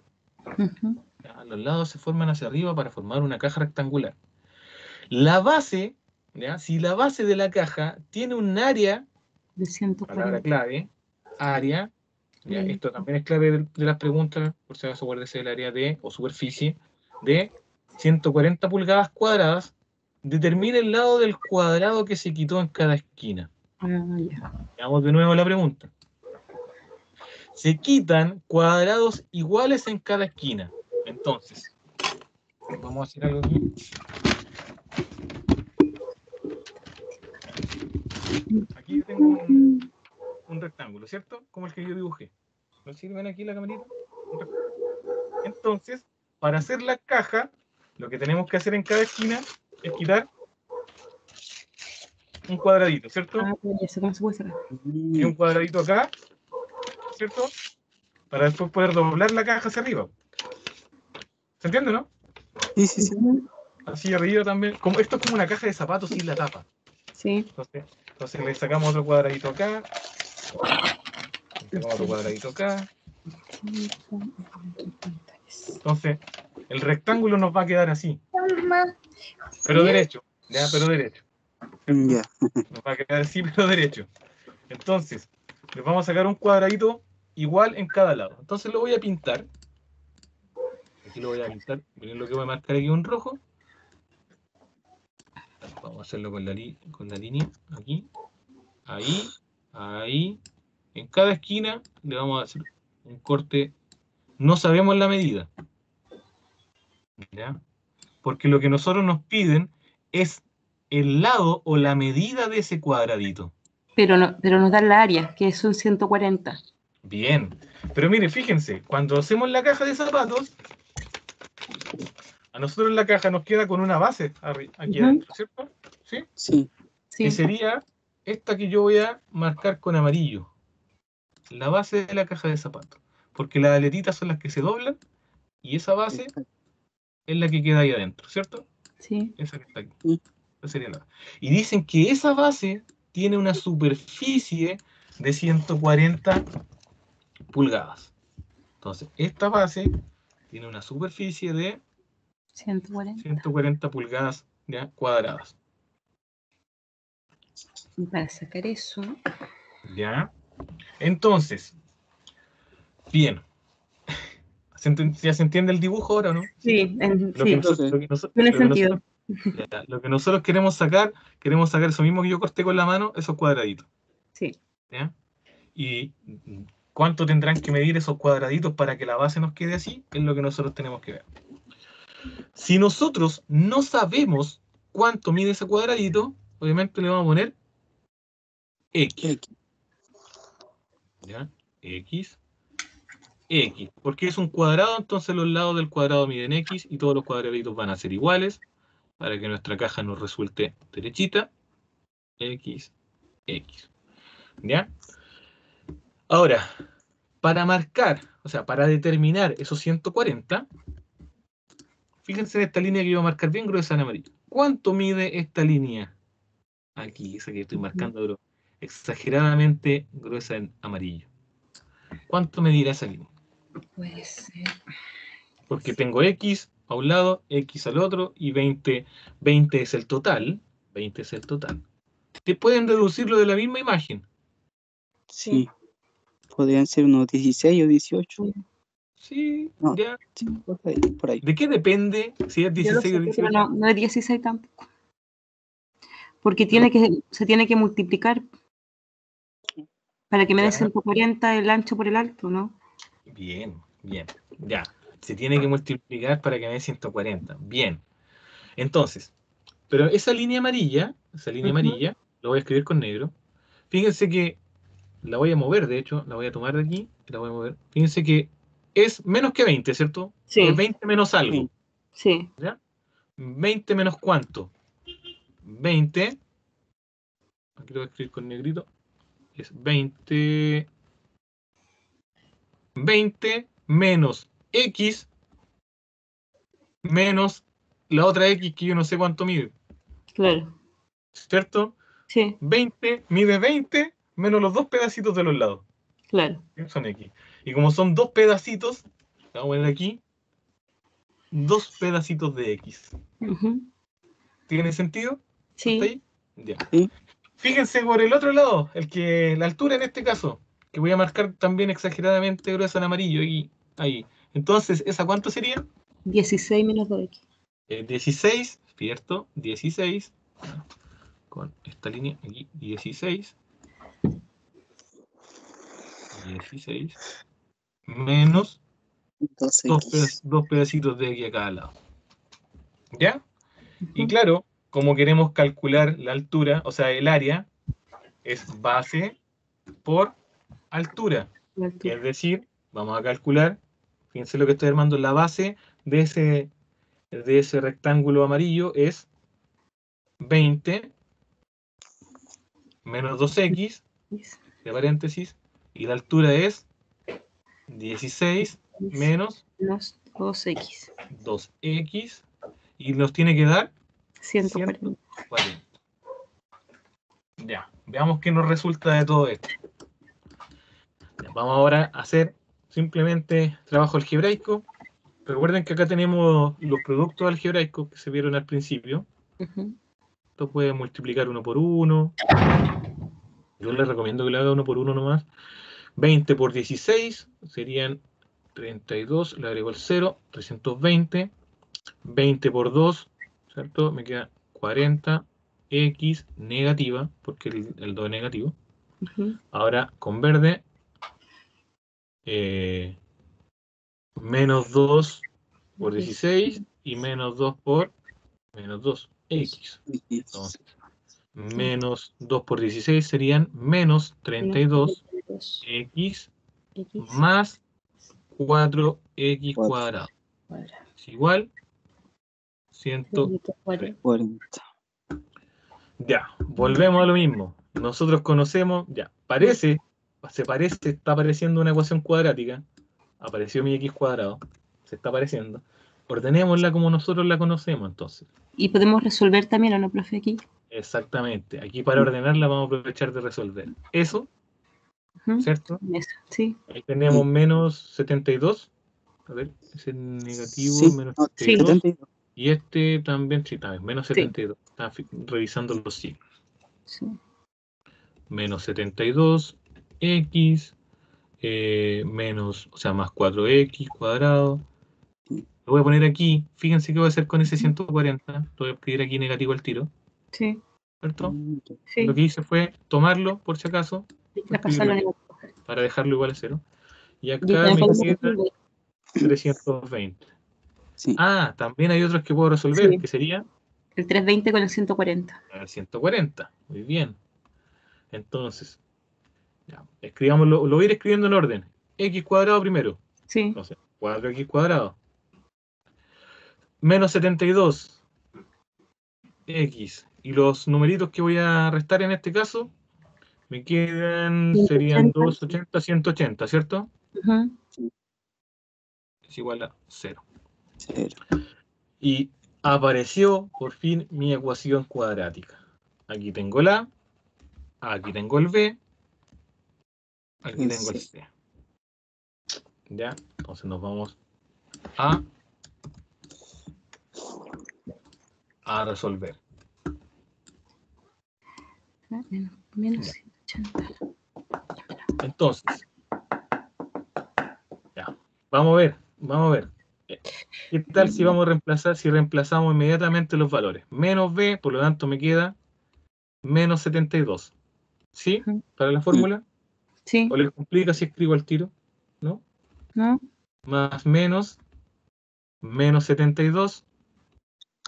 Speaker 1: Los lados se forman hacia arriba para formar una caja rectangular. La base, ¿ya? Si la base de la caja tiene un área,
Speaker 2: de 140.
Speaker 1: palabra clave, área, ¿ya? Esto también es clave de las preguntas, por si acaso acuérdese del área de, o superficie, de 140 pulgadas cuadradas, determina el lado del cuadrado que se quitó en cada esquina. Veamos de nuevo la pregunta. Se quitan cuadrados iguales en cada esquina. Entonces, vamos a hacer algo aquí. Aquí tengo un rectángulo, ¿cierto? Como el que yo dibujé. ¿No sirven aquí la camarita? Entonces, para hacer la caja, lo que tenemos que hacer en cada esquina es quitar un cuadradito, ¿cierto?
Speaker 2: ¿Cómo se puede cerrar?
Speaker 1: Y un cuadradito acá, ¿cierto? Para después poder doblar la caja hacia arriba. ¿Se entiende, no?
Speaker 3: Sí, sí, sí.
Speaker 1: Así arriba también. Esto es como una caja de zapatos sin la tapa.
Speaker 2: Sí.
Speaker 1: Entonces le sacamos otro cuadradito acá. Le sacamos otro cuadradito acá. Entonces, el rectángulo nos va a quedar así. Pero derecho. Ya, pero derecho.
Speaker 3: Ya.
Speaker 1: Nos va a quedar así, pero derecho. Entonces, les vamos a sacar un cuadradito igual en cada lado. Entonces lo voy a pintar. Aquí lo voy a pintar. Miren lo que voy a marcar aquí en rojo. Vamos a hacerlo con la línea. Aquí. Ahí. Ahí. En cada esquina le vamos a hacer un corte. No sabemos la medida. ¿Ya? Porque lo que nosotros nos piden es el lado o la medida de ese cuadradito.
Speaker 2: Pero nos dan la área, que son 140.
Speaker 1: Bien. Pero mire, fíjense, cuando hacemos la caja de zapatos, a nosotros la caja nos queda con una base aquí adentro, ¿cierto? ¿Sí?
Speaker 3: Sí.
Speaker 1: Que sería esta que yo voy a marcar con amarillo. La base de la caja de zapatos. Porque las aletitas son las que se doblan y esa base es la que queda ahí adentro, ¿cierto?
Speaker 2: Sí.
Speaker 1: Esa que está aquí. Esa sería la base. Y dicen que esa base tiene una superficie de 140 pulgadas. Entonces, esta base tiene una superficie de
Speaker 2: 140.
Speaker 1: pulgadas, ¿ya?, cuadradas.
Speaker 2: Y para sacar eso...
Speaker 1: ¿Ya? Entonces, bien. ¿Ya se entiende el dibujo ahora o no?
Speaker 2: Sí,
Speaker 1: Lo que nosotros queremos sacar eso mismo que yo corté con la mano, esos cuadraditos.
Speaker 2: Sí.
Speaker 1: ¿Ya? Y cuánto tendrán que medir esos cuadraditos para que la base nos quede así, es lo que nosotros tenemos que ver. Si nosotros no sabemos cuánto mide ese cuadradito, obviamente le vamos a poner X. ¿Ya? X. Porque es un cuadrado, entonces los lados del cuadrado miden X y todos los cuadraditos van a ser iguales para que nuestra caja nos resulte derechita. X. ¿Ya? Ahora, para marcar, o sea, para determinar esos 140, fíjense en esta línea que iba a marcar bien gruesa en amarillo. ¿Cuánto mide esta línea? Aquí, esa que estoy marcando, pero exageradamente gruesa en amarillo. ¿Cuánto medirá esa línea?
Speaker 2: Puede ser.
Speaker 1: Porque tengo X a un lado, X al otro, y 20 es el total. 20 es el total. ¿Te pueden deducirlo de la misma imagen?
Speaker 3: Sí. Podrían ser unos 16 o 18.
Speaker 1: Sí,
Speaker 3: No,
Speaker 1: ya.
Speaker 3: sí, por ahí.
Speaker 1: ¿De qué depende si es 16 o 18?
Speaker 2: Pero no es 16 tampoco. Porque se tiene que multiplicar para que me dé 140 el ancho por el alto, ¿no?
Speaker 1: Bien, ya. Se tiene que multiplicar para que me dé 140. Bien. Entonces, pero esa línea amarilla, lo voy a escribir con negro. Fíjense que la voy a mover, de hecho, la voy a tomar de aquí y la voy a mover. Fíjense que es menos que 20, ¿cierto?
Speaker 2: Sí.
Speaker 1: Es 20 menos algo.
Speaker 2: Sí.
Speaker 1: ¿Ya? 20 menos cuánto. 20, aquí lo voy a escribir con negrito, es 20 menos X menos la otra X que yo no sé cuánto mide.
Speaker 2: Claro.
Speaker 1: ¿Cierto?
Speaker 2: Sí.
Speaker 1: 20 mide 20 menos los dos pedacitos de los lados.
Speaker 2: Claro.
Speaker 1: Son X. Y como son dos pedacitos, vamos a poner aquí, dos pedacitos de X. ¿Tiene sentido?
Speaker 2: Sí.
Speaker 1: ¿Hasta ahí? Ya.
Speaker 3: Sí.
Speaker 1: Fíjense por el otro lado, la altura en este caso, que voy a marcar también exageradamente gruesa en amarillo y ahí. Entonces, ¿esa cuánto sería?
Speaker 2: 16 menos 2x.
Speaker 1: 16, ¿cierto? 16. Con esta línea aquí, 16 menos
Speaker 3: 2x.
Speaker 1: dos pedacitos de aquí a cada lado. ¿Ya? Y claro, como queremos calcular la altura, o sea, el área, es base por altura. Es decir, vamos a calcular, fíjense lo que estoy armando, la base de ese rectángulo amarillo es 20 menos 2x, de paréntesis, y la altura es 16 menos
Speaker 2: 2x.
Speaker 1: 2x, y nos tiene que dar
Speaker 2: 140.
Speaker 1: Ya, veamos qué nos resulta de todo esto. Ya, vamos ahora a hacer simplemente trabajo algebraico. Recuerden que acá tenemos los productos algebraicos que se vieron al principio. Esto puede multiplicar uno por uno. Yo les recomiendo que lo haga uno por uno nomás. 20 por 16 serían 32, le agrego el 0, 320. 20 por 2, ¿cierto? Me queda 40, X negativa, porque el 2 es negativo. Ahora con verde, menos 2 por 16 y menos 2 por menos 2, X. Entonces, menos 2 por 16 serían menos 32 X más 4X cuadrado. Es igual 140. Ya, volvemos a lo mismo. Nosotros conocemos, ya, está apareciendo una ecuación cuadrática. Apareció mi X cuadrado. Se está apareciendo. Ordenémosla como nosotros la conocemos, entonces.
Speaker 2: ¿Y podemos resolver también o no, profe, aquí?
Speaker 1: Exactamente. Aquí para ordenarla vamos a aprovechar de resolver eso, ¿cierto?
Speaker 2: Eso, sí.
Speaker 1: Ahí tenemos menos 72 A ver, ese negativo
Speaker 3: Sí,
Speaker 1: menos
Speaker 3: no,
Speaker 1: 72.
Speaker 3: 72.
Speaker 1: Y este también, sí, también, menos
Speaker 2: Sí.
Speaker 1: 72. Está revisando los signos.
Speaker 2: Sí.
Speaker 1: Menos 72, x, menos, o sea, más 4x cuadrado. Lo voy a poner aquí. Fíjense qué voy a hacer con ese 140. Lo voy a escribir aquí negativo al tiro,
Speaker 2: Sí.
Speaker 1: ¿cierto?
Speaker 2: Sí.
Speaker 1: Lo que hice fue tomarlo, por si acaso,
Speaker 2: Traspasarlo a negativo.
Speaker 1: para dejarlo igual a 0. Y
Speaker 2: Y
Speaker 1: acá
Speaker 2: también
Speaker 1: me
Speaker 2: podemos
Speaker 1: queda
Speaker 2: resolver.
Speaker 1: 320.
Speaker 3: Sí.
Speaker 1: Ah, también hay otros que puedo resolver,
Speaker 2: Sí.
Speaker 1: que sería
Speaker 2: El 320 con el 140.
Speaker 1: el 140. Muy bien. Entonces, ya, escribámoslo, lo voy a ir escribiendo en orden. X cuadrado primero.
Speaker 2: Sí.
Speaker 1: Entonces, 4x cuadrado. Menos 72. X. Y los numeritos que voy a restar en este caso, me quedan, serían
Speaker 2: 180.
Speaker 1: 280, 180, ¿cierto?
Speaker 2: Ujú.
Speaker 1: Es igual a 0.
Speaker 3: 0.
Speaker 1: Y apareció por fin mi ecuación cuadrática. Aquí tengo el A, aquí tengo el B, aquí tengo el C. ¿Ya? Entonces nos vamos a resolver.
Speaker 2: Menos
Speaker 1: Ya.
Speaker 2: 180.
Speaker 1: Entonces, ya. Vamos a ver. ¿Qué tal si vamos a reemplazar, si reemplazamos inmediatamente los valores? Menos B, por lo tanto me queda menos 72. ¿Sí?
Speaker 2: Ujú.
Speaker 1: Para la fórmula.
Speaker 2: Sí.
Speaker 1: ¿O les complica si escribo al tiro? ¿No?
Speaker 2: ¿No?
Speaker 1: Más menos 72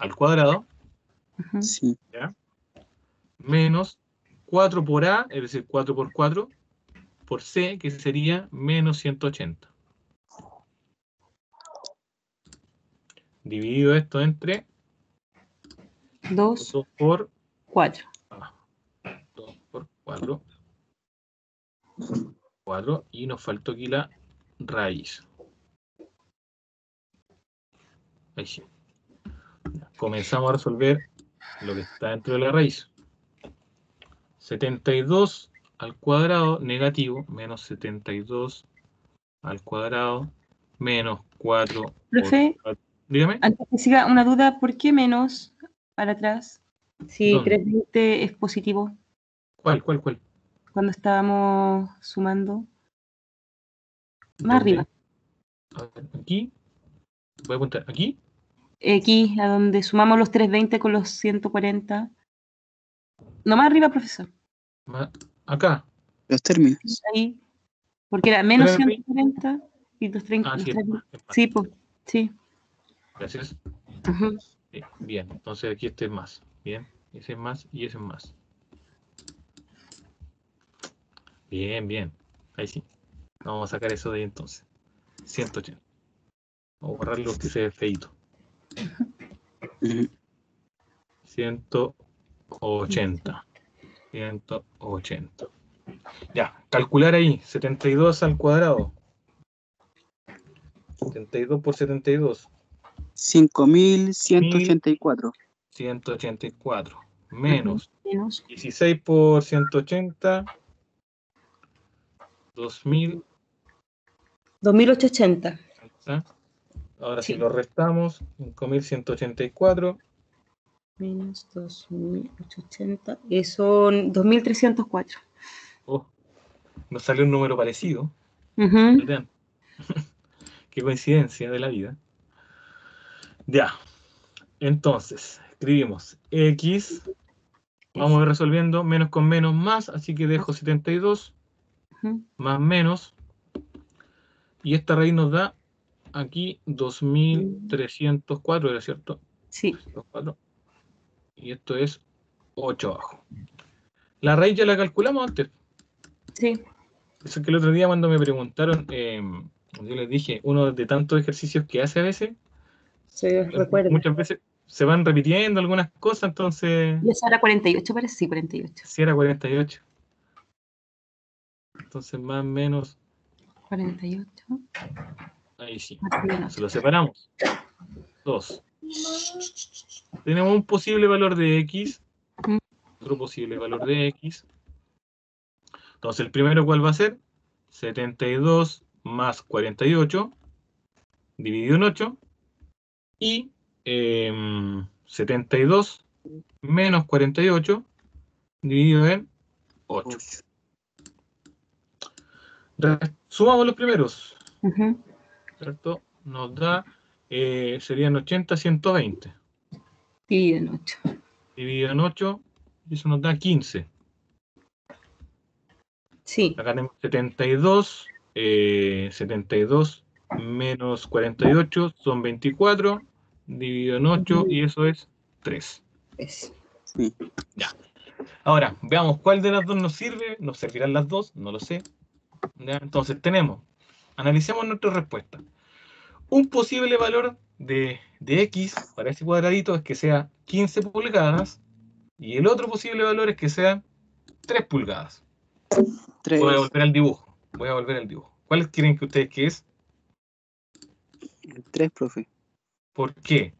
Speaker 1: al cuadrado.
Speaker 2: Ujú.
Speaker 3: Sí.
Speaker 1: ¿Ya? Menos 4 por A, es decir, 4 por 4, por C, que sería menos 180. Dividido esto entre
Speaker 2: 2,
Speaker 1: 2 por
Speaker 2: 4.
Speaker 1: 2 por 4. 4, y nos faltó aquí la raíz. Ahí sí. Comenzamos a resolver lo que está dentro de la raíz. 72 al cuadrado negativo, menos 72 al cuadrado, menos 4 por
Speaker 2: Profe,
Speaker 1: 4. Dígame.
Speaker 2: antes que siga una duda, ¿por qué menos para atrás? Si
Speaker 1: ¿Dónde?
Speaker 2: 320 es positivo,
Speaker 1: ¿Cuál?
Speaker 2: cuando estábamos sumando. Más
Speaker 1: ¿Dónde?
Speaker 2: arriba.
Speaker 1: A ver, aquí. Voy a apuntar. ¿Aquí?
Speaker 2: Aquí, a donde sumamos los 320 con los 140. No más arriba, profesor.
Speaker 1: Acá.
Speaker 3: Los términos.
Speaker 2: Ahí. Porque era menos
Speaker 1: 320.
Speaker 2: 140 y los 30.
Speaker 1: Ah,
Speaker 2: Los
Speaker 1: sí, es
Speaker 2: 30.
Speaker 1: más.
Speaker 2: Sí, pues. Sí.
Speaker 1: Gracias.
Speaker 2: Ujú.
Speaker 1: Sí, bien, entonces aquí este es más. Bien, ese es más y ese es más. Bien. Ahí sí. Vamos a sacar eso de ahí entonces. 180. Vamos a borrar lo que se ve feito.
Speaker 3: Ujú.
Speaker 1: 180. 180. Ya, calcular ahí. 72 al cuadrado. 72 por 72.
Speaker 3: 5184.
Speaker 1: 1184.
Speaker 2: Ujú.
Speaker 1: Menos
Speaker 2: Menos
Speaker 1: 16 por 180. 2000.
Speaker 2: 2880.
Speaker 1: Ahí está. Ahora si
Speaker 2: Sí.
Speaker 1: lo restamos, 5184.
Speaker 2: Menos 2880. Son 2304.
Speaker 1: Oh, nos salió un número parecido.
Speaker 2: Ujú.
Speaker 1: Vean, qué coincidencia de la vida. Ya, entonces, escribimos X. Vamos a ir resolviendo menos con menos más, así que dejo 72
Speaker 2: Ujú.
Speaker 1: más menos. Y esta raíz nos da aquí 2304, ¿era cierto?
Speaker 2: Sí.
Speaker 1: 304. Y esto es 8 abajo. La raíz ya la calculamos antes.
Speaker 2: Sí.
Speaker 1: Eso que el otro día cuando me preguntaron, yo les dije, uno de tantos ejercicios que hace a veces,
Speaker 2: Se recuerda.
Speaker 1: muchas veces se van repitiendo algunas cosas, entonces,
Speaker 2: Y esa era 48, parece. Sí, 48.
Speaker 1: si era 48. Entonces, más o menos,
Speaker 2: 48.
Speaker 1: ahí sí.
Speaker 2: Más bien
Speaker 1: Se
Speaker 2: 8.
Speaker 1: lo separamos. 2. Tenemos un posible valor de X, otro posible valor de X. Entonces, el primero, ¿cuál va a ser? 72 más 48. dividido en 8 y 72 menos 48 dividido en 8. Sumamos los primeros, ¿cierto? Nos da, serían 80, 120.
Speaker 2: Dividido en 8.
Speaker 1: Dividido en 8, y eso nos da 15.
Speaker 2: Sí.
Speaker 1: Acá tenemos 72, 72 menos 48 son 24, dividido en 8, y eso es 3.
Speaker 3: Sí.
Speaker 1: Ya. Ahora, veamos cuál de las dos nos sirve. ¿Nos servirán las dos? No lo sé. ¿Ya? Entonces analicemos nuestra respuesta. Un posible valor de x para este cuadradito es que sea 15 pulgadas y el otro posible valor es que sea 3 pulgadas.
Speaker 3: 3.
Speaker 1: Voy a volver al dibujo. ¿Cuál creen que ustedes que es?
Speaker 3: El 3, profe.
Speaker 1: ¿Por qué?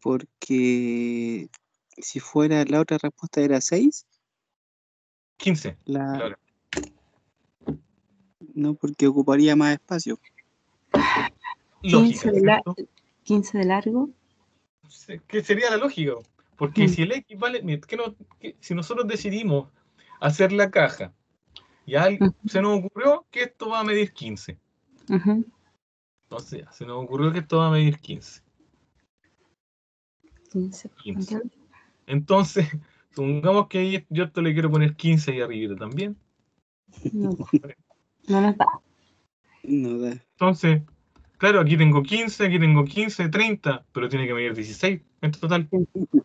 Speaker 3: Porque si fuera la otra respuesta era 6.
Speaker 1: 15. Claro.
Speaker 3: No, porque ocuparía más espacio.
Speaker 1: Lógica,
Speaker 2: 15 de largo.
Speaker 1: ¿Qué sería la lógica? Porque si el x vale, si nosotros decidimos hacer la caja y se nos ocurrió que esto va a medir 15. Entonces, se nos ocurrió que esto va a medir 15. 15. Entonces, supongamos que yo esto le quiero poner 15 ahí arriba también.
Speaker 2: No nos da.
Speaker 3: No da.
Speaker 1: Entonces, claro, aquí tengo 15, aquí tengo 15, 30, pero tiene que medir 16 en total.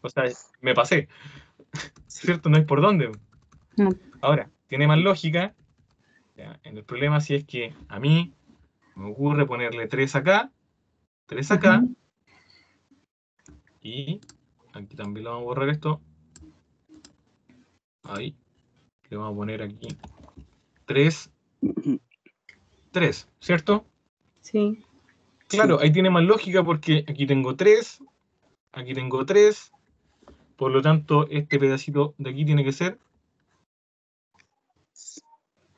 Speaker 1: O sea, me pasé. ¿Cierto? No hay por dónde.
Speaker 2: No.
Speaker 1: Ahora, tiene más lógica. ¿Ya? En el problema si es que a mí me ocurre ponerle 3 acá, 3 acá, y aquí también lo vamos a borrar esto. Ahí. Le vamos a poner aquí 3, 3, ¿cierto?
Speaker 2: Sí.
Speaker 1: Claro, ahí tiene más lógica porque aquí tengo 3, aquí tengo 3, por lo tanto este pedacito de aquí tiene que ser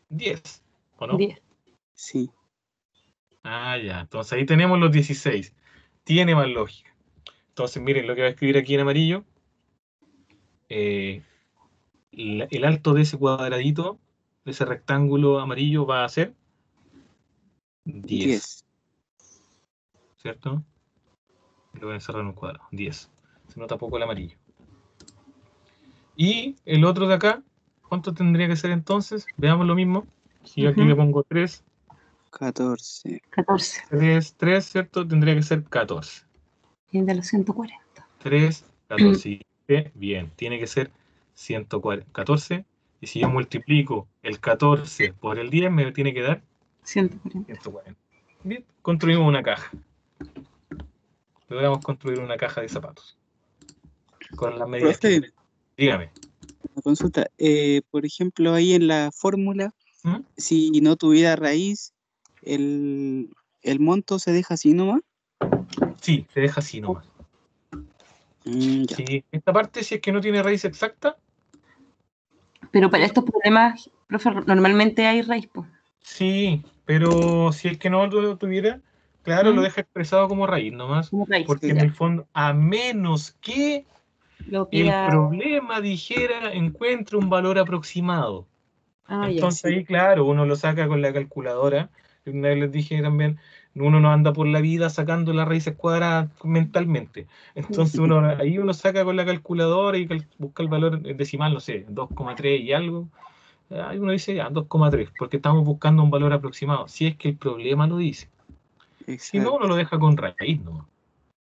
Speaker 1: 10, ¿o no?
Speaker 2: 10.
Speaker 3: Sí.
Speaker 1: Ah, ya, entonces ahí tenemos los 16. Tiene más lógica. Entonces miren lo que va a escribir aquí en amarillo. El alto de ese cuadradito, de ese rectángulo amarillo va a ser 10. ¿Cierto? Lo voy a encerrar en un cuadrado, 10. Se nota poco el amarillo. Y el otro de acá, ¿cuánto tendría que ser entonces? Veamos lo mismo. Si yo aquí le pongo 3.
Speaker 3: 14.
Speaker 1: 3, ¿cierto? Tendría que ser 14.
Speaker 2: Tiene de los 140.
Speaker 1: 3, 14. Bien, tiene que ser 114. Y si yo multiplico el 14 por el 10, me tiene que dar 140. Bien, construimos una caja. Logramos construir una caja de zapatos. Con las medidas que tenemos. Dígame.
Speaker 3: Una consulta. Por ejemplo, ahí en la fórmula, si no tuviera raíz, ¿el monto se deja así nomás?
Speaker 1: Sí, se deja así nomás.
Speaker 3: Ya.
Speaker 1: Sí, esta parte, si es que no tiene raíz exacta.
Speaker 2: Pero para estos problemas, profe, normalmente hay raíz, pues.
Speaker 1: Sí, pero si es que no lo tuviera, claro, lo deja expresado como raíz nomás. Como raíz, porque en el fondo, a menos que el problema dijera encuentre un valor aproximado. Entonces ahí, claro, uno lo saca con la calculadora. Una vez les dije también, uno no anda por la vida sacando las raíces cuadradas mentalmente. Entonces ahí uno saca con la calculadora y busca el valor decimal, no sé, 2,3 y algo. Ahí uno dice ya, 2,3, porque estamos buscando un valor aproximado, si es que el problema lo dice. Exacto. Si no, uno lo deja con raíz, ¿no?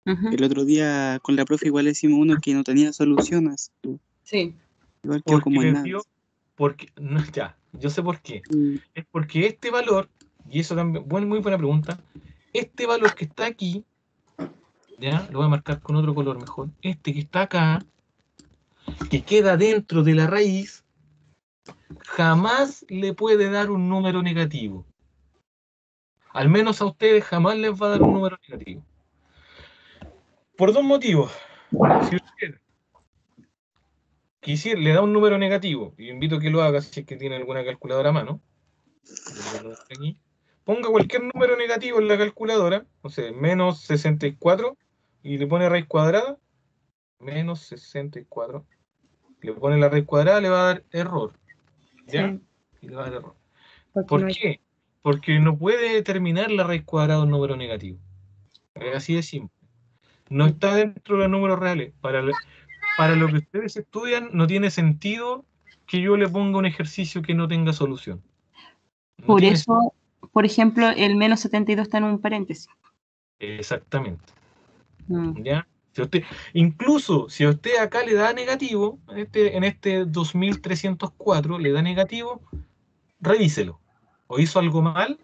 Speaker 3: El otro día con la profe igual decimos uno que no tenía soluciones.
Speaker 2: Sí.
Speaker 3: Igual quedó como en nada.
Speaker 1: No, ya, yo sé por qué. Es porque este valor, y eso también, muy buena pregunta, este valor que está aquí, ya, lo voy a marcar con otro color mejor, este que está acá, que queda dentro de la raíz, jamás le puede dar un número negativo. Al menos a ustedes jamás les va a dar un número negativo. Por dos motivos. Si usted le da un número negativo, y invito a que lo haga si es que tiene alguna calculadora a mano. Aquí. ponga cualquier número negativo en la calculadora, no sé, menos 64, y le pone raíz cuadrada, menos 64, le pone la raíz cuadrada, le va a dar error, ¿ya?
Speaker 2: Sí.
Speaker 1: Y le va a dar error.
Speaker 2: Porque
Speaker 1: ¿Por
Speaker 2: no hay-
Speaker 1: qué? Porque no puede determinar la raíz cuadrada de un número negativo. Es así de simple. No está dentro de los números reales. Para lo que ustedes estudian, no tiene sentido que yo le ponga un ejercicio que no tenga solución. No
Speaker 2: Por
Speaker 1: tiene
Speaker 2: eso, por ejemplo, el menos 72 está en un paréntesis.
Speaker 1: Exactamente.
Speaker 2: Mm.
Speaker 1: ¿Ya? Incluso si a usted acá le da negativo, en este 2304 le da negativo, revíselo. O hizo algo mal,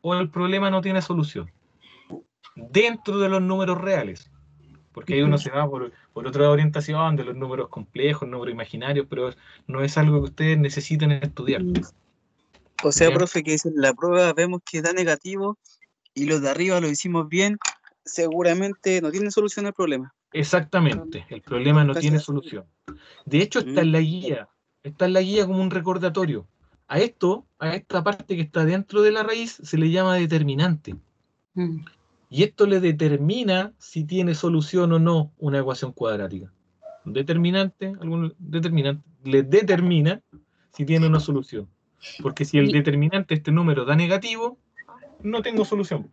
Speaker 1: o el problema no tiene solución. Dentro de los números reales. Porque ahí uno se va por otra orientación de los números complejos, números imaginarios, pero no es algo que ustedes necesiten estudiar.
Speaker 3: O sea,
Speaker 1: ¿Ya?
Speaker 3: profe, que si en la prueba vemos que da negativo y los de arriba lo hicimos bien, seguramente no tienen solución al problema.
Speaker 1: Exactamente, el problema no tiene solución. De hecho, está en la guía como un recordatorio. A esta parte que está dentro de la raíz, se le llama determinante.
Speaker 2: Mm.
Speaker 1: Y esto le determina si tiene solución o no una ecuación cuadrática. Determinante le determina si tiene una solución. Porque si el determinante, este número, da negativo, no tengo solución.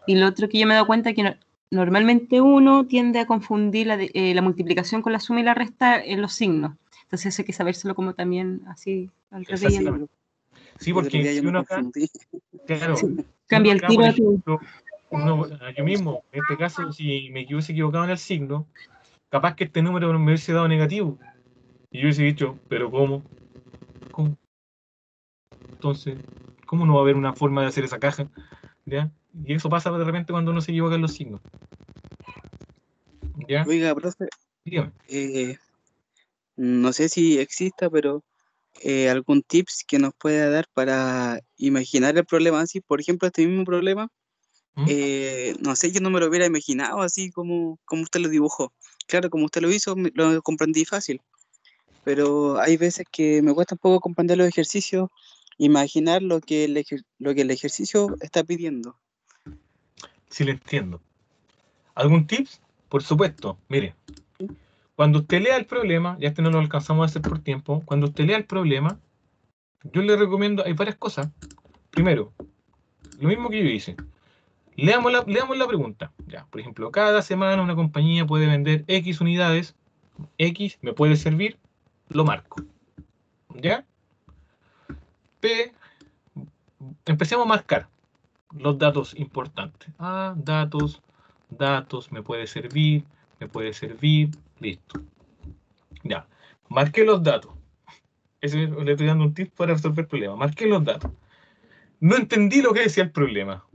Speaker 2: Y lo otro que yo me he dado cuenta es que normalmente uno tiende a confundir la multiplicación con la suma y la resta en los signos. Entonces hay que sabérselo como también así al revés.
Speaker 1: Exactamente. Sí, porque si uno acá, claro,
Speaker 2: Sí,
Speaker 1: si
Speaker 2: cambia
Speaker 1: uno
Speaker 2: el
Speaker 1: acá, por
Speaker 2: tiro a tu...
Speaker 1: ejemplo, yo mismo, en este caso, si me hubiese equivocado en el signo, capaz que este número me hubiese dado negativo. Y yo hubiese dicho, ¿pero cómo? ¿Cómo? Entonces, ¿cómo no va a haber una forma de hacer esa caja? ¿Ya? Y eso pasa de repente cuando uno se equivoca en los signos. ¿Ya?
Speaker 3: Oiga, profe,
Speaker 1: Dígame.
Speaker 3: no sé si exista, pero algún tips que nos pueda dar para imaginar el problema así. Por ejemplo, este mismo problema,
Speaker 1: ¿Mm?
Speaker 3: no sé, yo no me lo hubiera imaginado así como usted lo dibujó. Claro, como usted lo hizo, lo comprendí fácil, pero hay veces que me cuesta un poco comprender los ejercicios, imaginar lo que el ejercicio está pidiendo.
Speaker 1: Sí, le entiendo. ¿Algún tips? Por supuesto. Mire, cuando usted lea el problema, ya este no lo alcanzamos a hacer por tiempo, cuando usted lea el problema, yo le recomiendo, hay varias cosas. Primero, lo mismo que yo hice. Leamos la pregunta. Ya, por ejemplo, cada semana una compañía puede vender X unidades. X me puede servir, lo marco. ¿Ya? P, empecemos a marcar los datos importantes. Datos, me puede servir, listo. Ya, marqué los datos. Ese, le estoy dando un tip para resolver el problema. Marqué los datos. No entendí lo que decía el problema.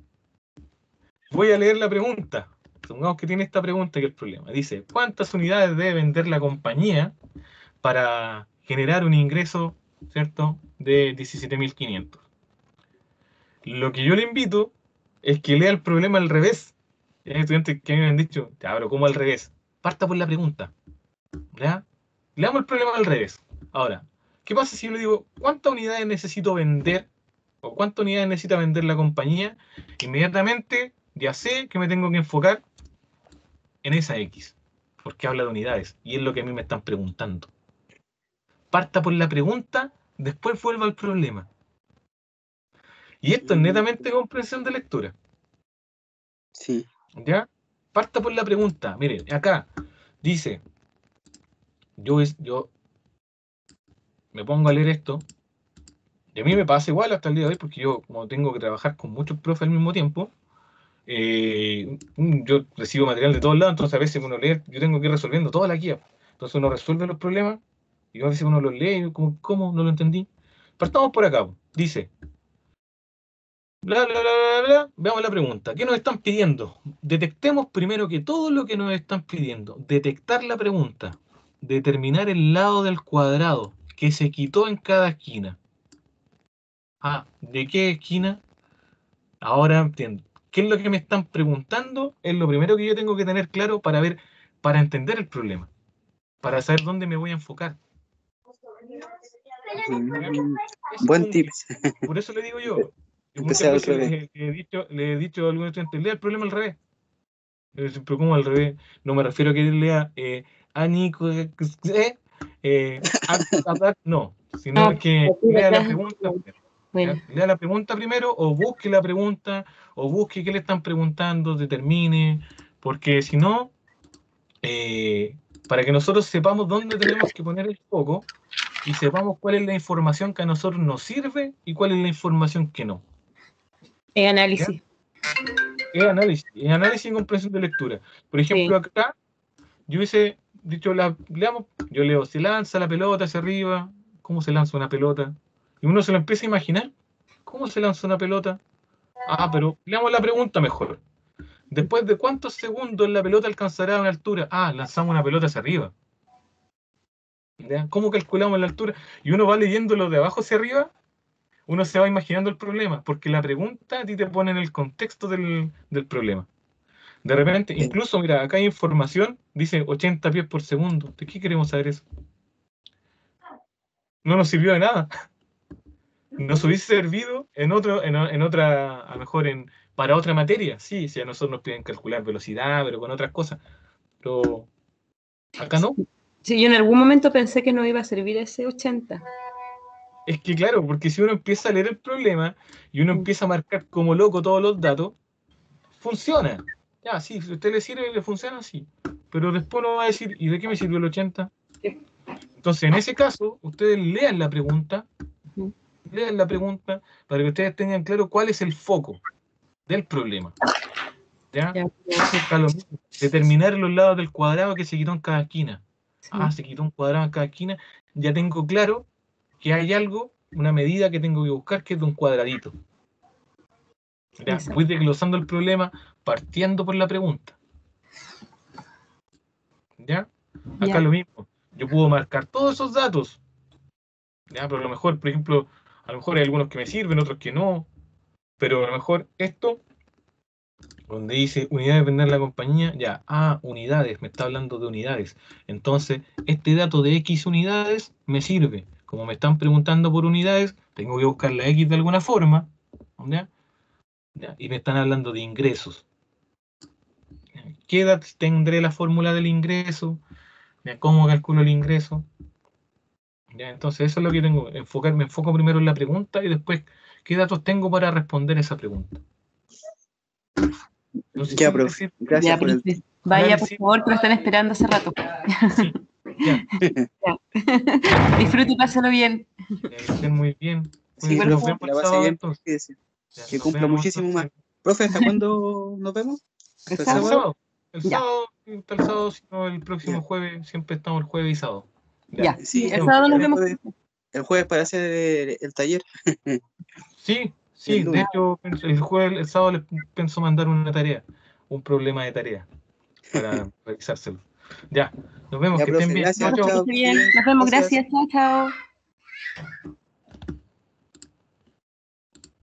Speaker 1: Voy a leer la pregunta. Supongamos que tiene esta pregunta que es el problema. Dice, ¿cuántas unidades debe vender la compañía para generar un ingreso, ¿cierto?, de 17.500? Lo que yo le invito es que lea el problema al revés. Hay estudiantes que me han dicho, ya, pero ¿cómo al revés? Parta por la pregunta. ¿Ya? Leamos el problema al revés. Ahora, ¿qué pasa si yo le digo, ¿cuántas unidades necesito vender? ¿O cuántas unidades necesita vender la compañía? Inmediatamente ya sé que me tengo que enfocar en esa X. Porque habla de unidades. Y es lo que a mí me están preguntando. Parta por la pregunta, después vuelva al problema. Y esto es netamente comprensión de lectura.
Speaker 3: Sí.
Speaker 1: ¿Ya? Parta por la pregunta. Mire, acá dice, yo me pongo a leer esto, y a mí me pasa igual hasta el día de hoy, porque yo, como tengo que trabajar con muchos profes al mismo tiempo, yo recibo material de todos lados, entonces a veces uno lee, yo tengo que ir resolviendo toda la guía. Entonces uno resuelve los problemas, y a veces uno los lee, y como, ¿cómo? No lo entendí. Partamos por acá. Dice, bla, bla, bla, bla, bla. Veamos la pregunta. ¿Qué nos están pidiendo? Detectemos primero que todo lo que nos están pidiendo. Detectar la pregunta. Determinar el lado del cuadrado que se quitó en cada esquina. Ah, ¿de qué esquina? Ahora entiendo. ¿Qué es lo que me están preguntando? Es lo primero que yo tengo que tener claro para ver, para entender el problema. Para saber dónde me voy a enfocar.
Speaker 3: Buen tip.
Speaker 1: Por eso le digo yo,
Speaker 3: Empecé al
Speaker 1: Muchas veces
Speaker 3: revés.
Speaker 1: le he dicho a algunos estudiantes, lea el problema al revés. Pero ¿cómo al revés? No me refiero a que lea Anico, no, sino
Speaker 2: No,
Speaker 1: que
Speaker 2: aquí de
Speaker 1: lea la
Speaker 2: acá.
Speaker 1: pregunta primero.
Speaker 2: Bueno,
Speaker 1: ¿Ya? Lea la pregunta primero o busque la pregunta o busque qué le están preguntando, determine, porque si no, para que nosotros sepamos dónde tenemos que poner el foco y sepamos cuál es la información que a nosotros nos sirve y cuál es la información que no. ¿Ya?
Speaker 2: análisis.
Speaker 1: Es análisis y comprensión de lectura. Por ejemplo,
Speaker 2: Sí.
Speaker 1: acá yo hubiese dicho, leamos, yo leo, se lanza la pelota hacia arriba, ¿cómo se lanza una pelota? Y uno se lo empieza a imaginar, ¿cómo se lanza una pelota? Ah, pero leamos la pregunta mejor. Después de cuántos segundos la pelota alcanzará una altura? Ah, lanzamos una pelota hacia arriba. ¿Ya? ¿Cómo calculamos la altura? Y uno va leyendo lo de abajo hacia arriba, uno se va imaginando el problema, porque la pregunta a ti te pone en el contexto del problema. De repente,
Speaker 3: Sí.
Speaker 1: incluso, mira, acá hay información, dice 80 pies por segundo. ¿De qué queremos saber eso? No nos sirvió de nada. Nos hubiese servido en otra, a lo mejor para otra materia. Sí, si a nosotros nos piden calcular velocidad, pero con otras cosas. Pero acá no.
Speaker 2: Sí, yo en algún momento pensé que no iba a servir ese 80.
Speaker 1: Es que claro, porque si uno empieza a leer el problema y uno empieza a marcar como loco todos los datos, funciona. Ya, sí, si a usted le sirve, le funciona, sí. Pero después uno va a decir, ¿y de qué me sirvió el 80? Entonces, en ese caso, ustedes lean la pregunta para que ustedes tengan claro cuál es el foco del problema. ¿Ya?
Speaker 2: Ya,
Speaker 1: Acá lo mismo, determinar los lados del cuadrado que se quitó en cada esquina.
Speaker 2: sí.
Speaker 1: Ah, se quitó un cuadrado en cada esquina. Ya tengo claro que hay algo, una medida que tengo que buscar que es de un cuadradito. ¿Ya?
Speaker 2: Exacto.
Speaker 1: Voy desglosando el problema partiendo por la pregunta. ¿Ya? Acá
Speaker 2: Ya.
Speaker 1: lo mismo. Yo puedo marcar todos esos datos. ¿Ya? Pero a lo mejor, por ejemplo, a lo mejor hay algunos que me sirven, otros que no. Pero a lo mejor esto, donde dice unidades de vender la compañía, ya, unidades, me está hablando de unidades. Entonces, este dato de X unidades me sirve. Como me están preguntando por unidades, tengo que buscar la X de alguna forma. ¿Ya? ¿Ya? Y me están hablando de ingresos. ¿Qué edad tendré la fórmula del ingreso? ¿Ya? ¿Cómo calculo el ingreso? ¿Ya? Entonces, eso es lo que tengo. Me enfoco primero en la pregunta y después, ¿qué datos tengo para responder esa pregunta? No sé
Speaker 3: Ya,
Speaker 1: si
Speaker 3: profe.
Speaker 1: decir
Speaker 3: Gracias
Speaker 2: Ya,
Speaker 3: por el
Speaker 2: profe. Vaya, por
Speaker 1: análisis.
Speaker 2: favor, que lo están esperando hace rato.
Speaker 1: Sí, ya.
Speaker 2: Disfrute y pásalo bien.
Speaker 1: Que estén muy bien.
Speaker 2: Sí,
Speaker 1: Cuídense,
Speaker 2: por
Speaker 1: nos
Speaker 2: favor.
Speaker 1: vemos
Speaker 3: Que
Speaker 1: el
Speaker 3: la pase
Speaker 1: sábado
Speaker 3: bien.
Speaker 1: entonces.
Speaker 3: Cuídese.
Speaker 1: Ya,
Speaker 3: Que
Speaker 1: nos
Speaker 3: cumpla
Speaker 1: vemos
Speaker 3: muchísimo más.
Speaker 1: entonces.
Speaker 3: Profe, ¿hasta cuándo nos vemos?
Speaker 2: ¿El
Speaker 3: ¿Hasta el
Speaker 1: El
Speaker 2: sábado?
Speaker 3: sábado?
Speaker 1: sábado. El
Speaker 2: Ya,
Speaker 1: sábado, hasta el sábado, sino el próximo
Speaker 3: Ya.
Speaker 1: jueves. Siempre estamos el jueves y sábado. Ya.
Speaker 2: ya.
Speaker 3: Sí,
Speaker 2: El
Speaker 1: Estén muy
Speaker 2: sábado nos
Speaker 1: bien.
Speaker 2: vemos.
Speaker 3: el jueves para hacer el taller.
Speaker 1: Sí,
Speaker 3: El
Speaker 1: sí. De
Speaker 3: lunes.
Speaker 1: hecho, el jueves, el sábado les pienso mandar una tarea. Un problema de tarea para revisárselo. Ya. Nos vemos.
Speaker 3: Ya,
Speaker 1: Que estén
Speaker 3: profe,
Speaker 1: bien. Chao,
Speaker 3: gracias.
Speaker 2: Ya, que
Speaker 1: chao.
Speaker 3: Chao,
Speaker 2: esté
Speaker 3: que esté
Speaker 2: bien.
Speaker 3: bien.
Speaker 2: Nos vemos.
Speaker 3: Gracias.
Speaker 2: Gracias. Chao, chao.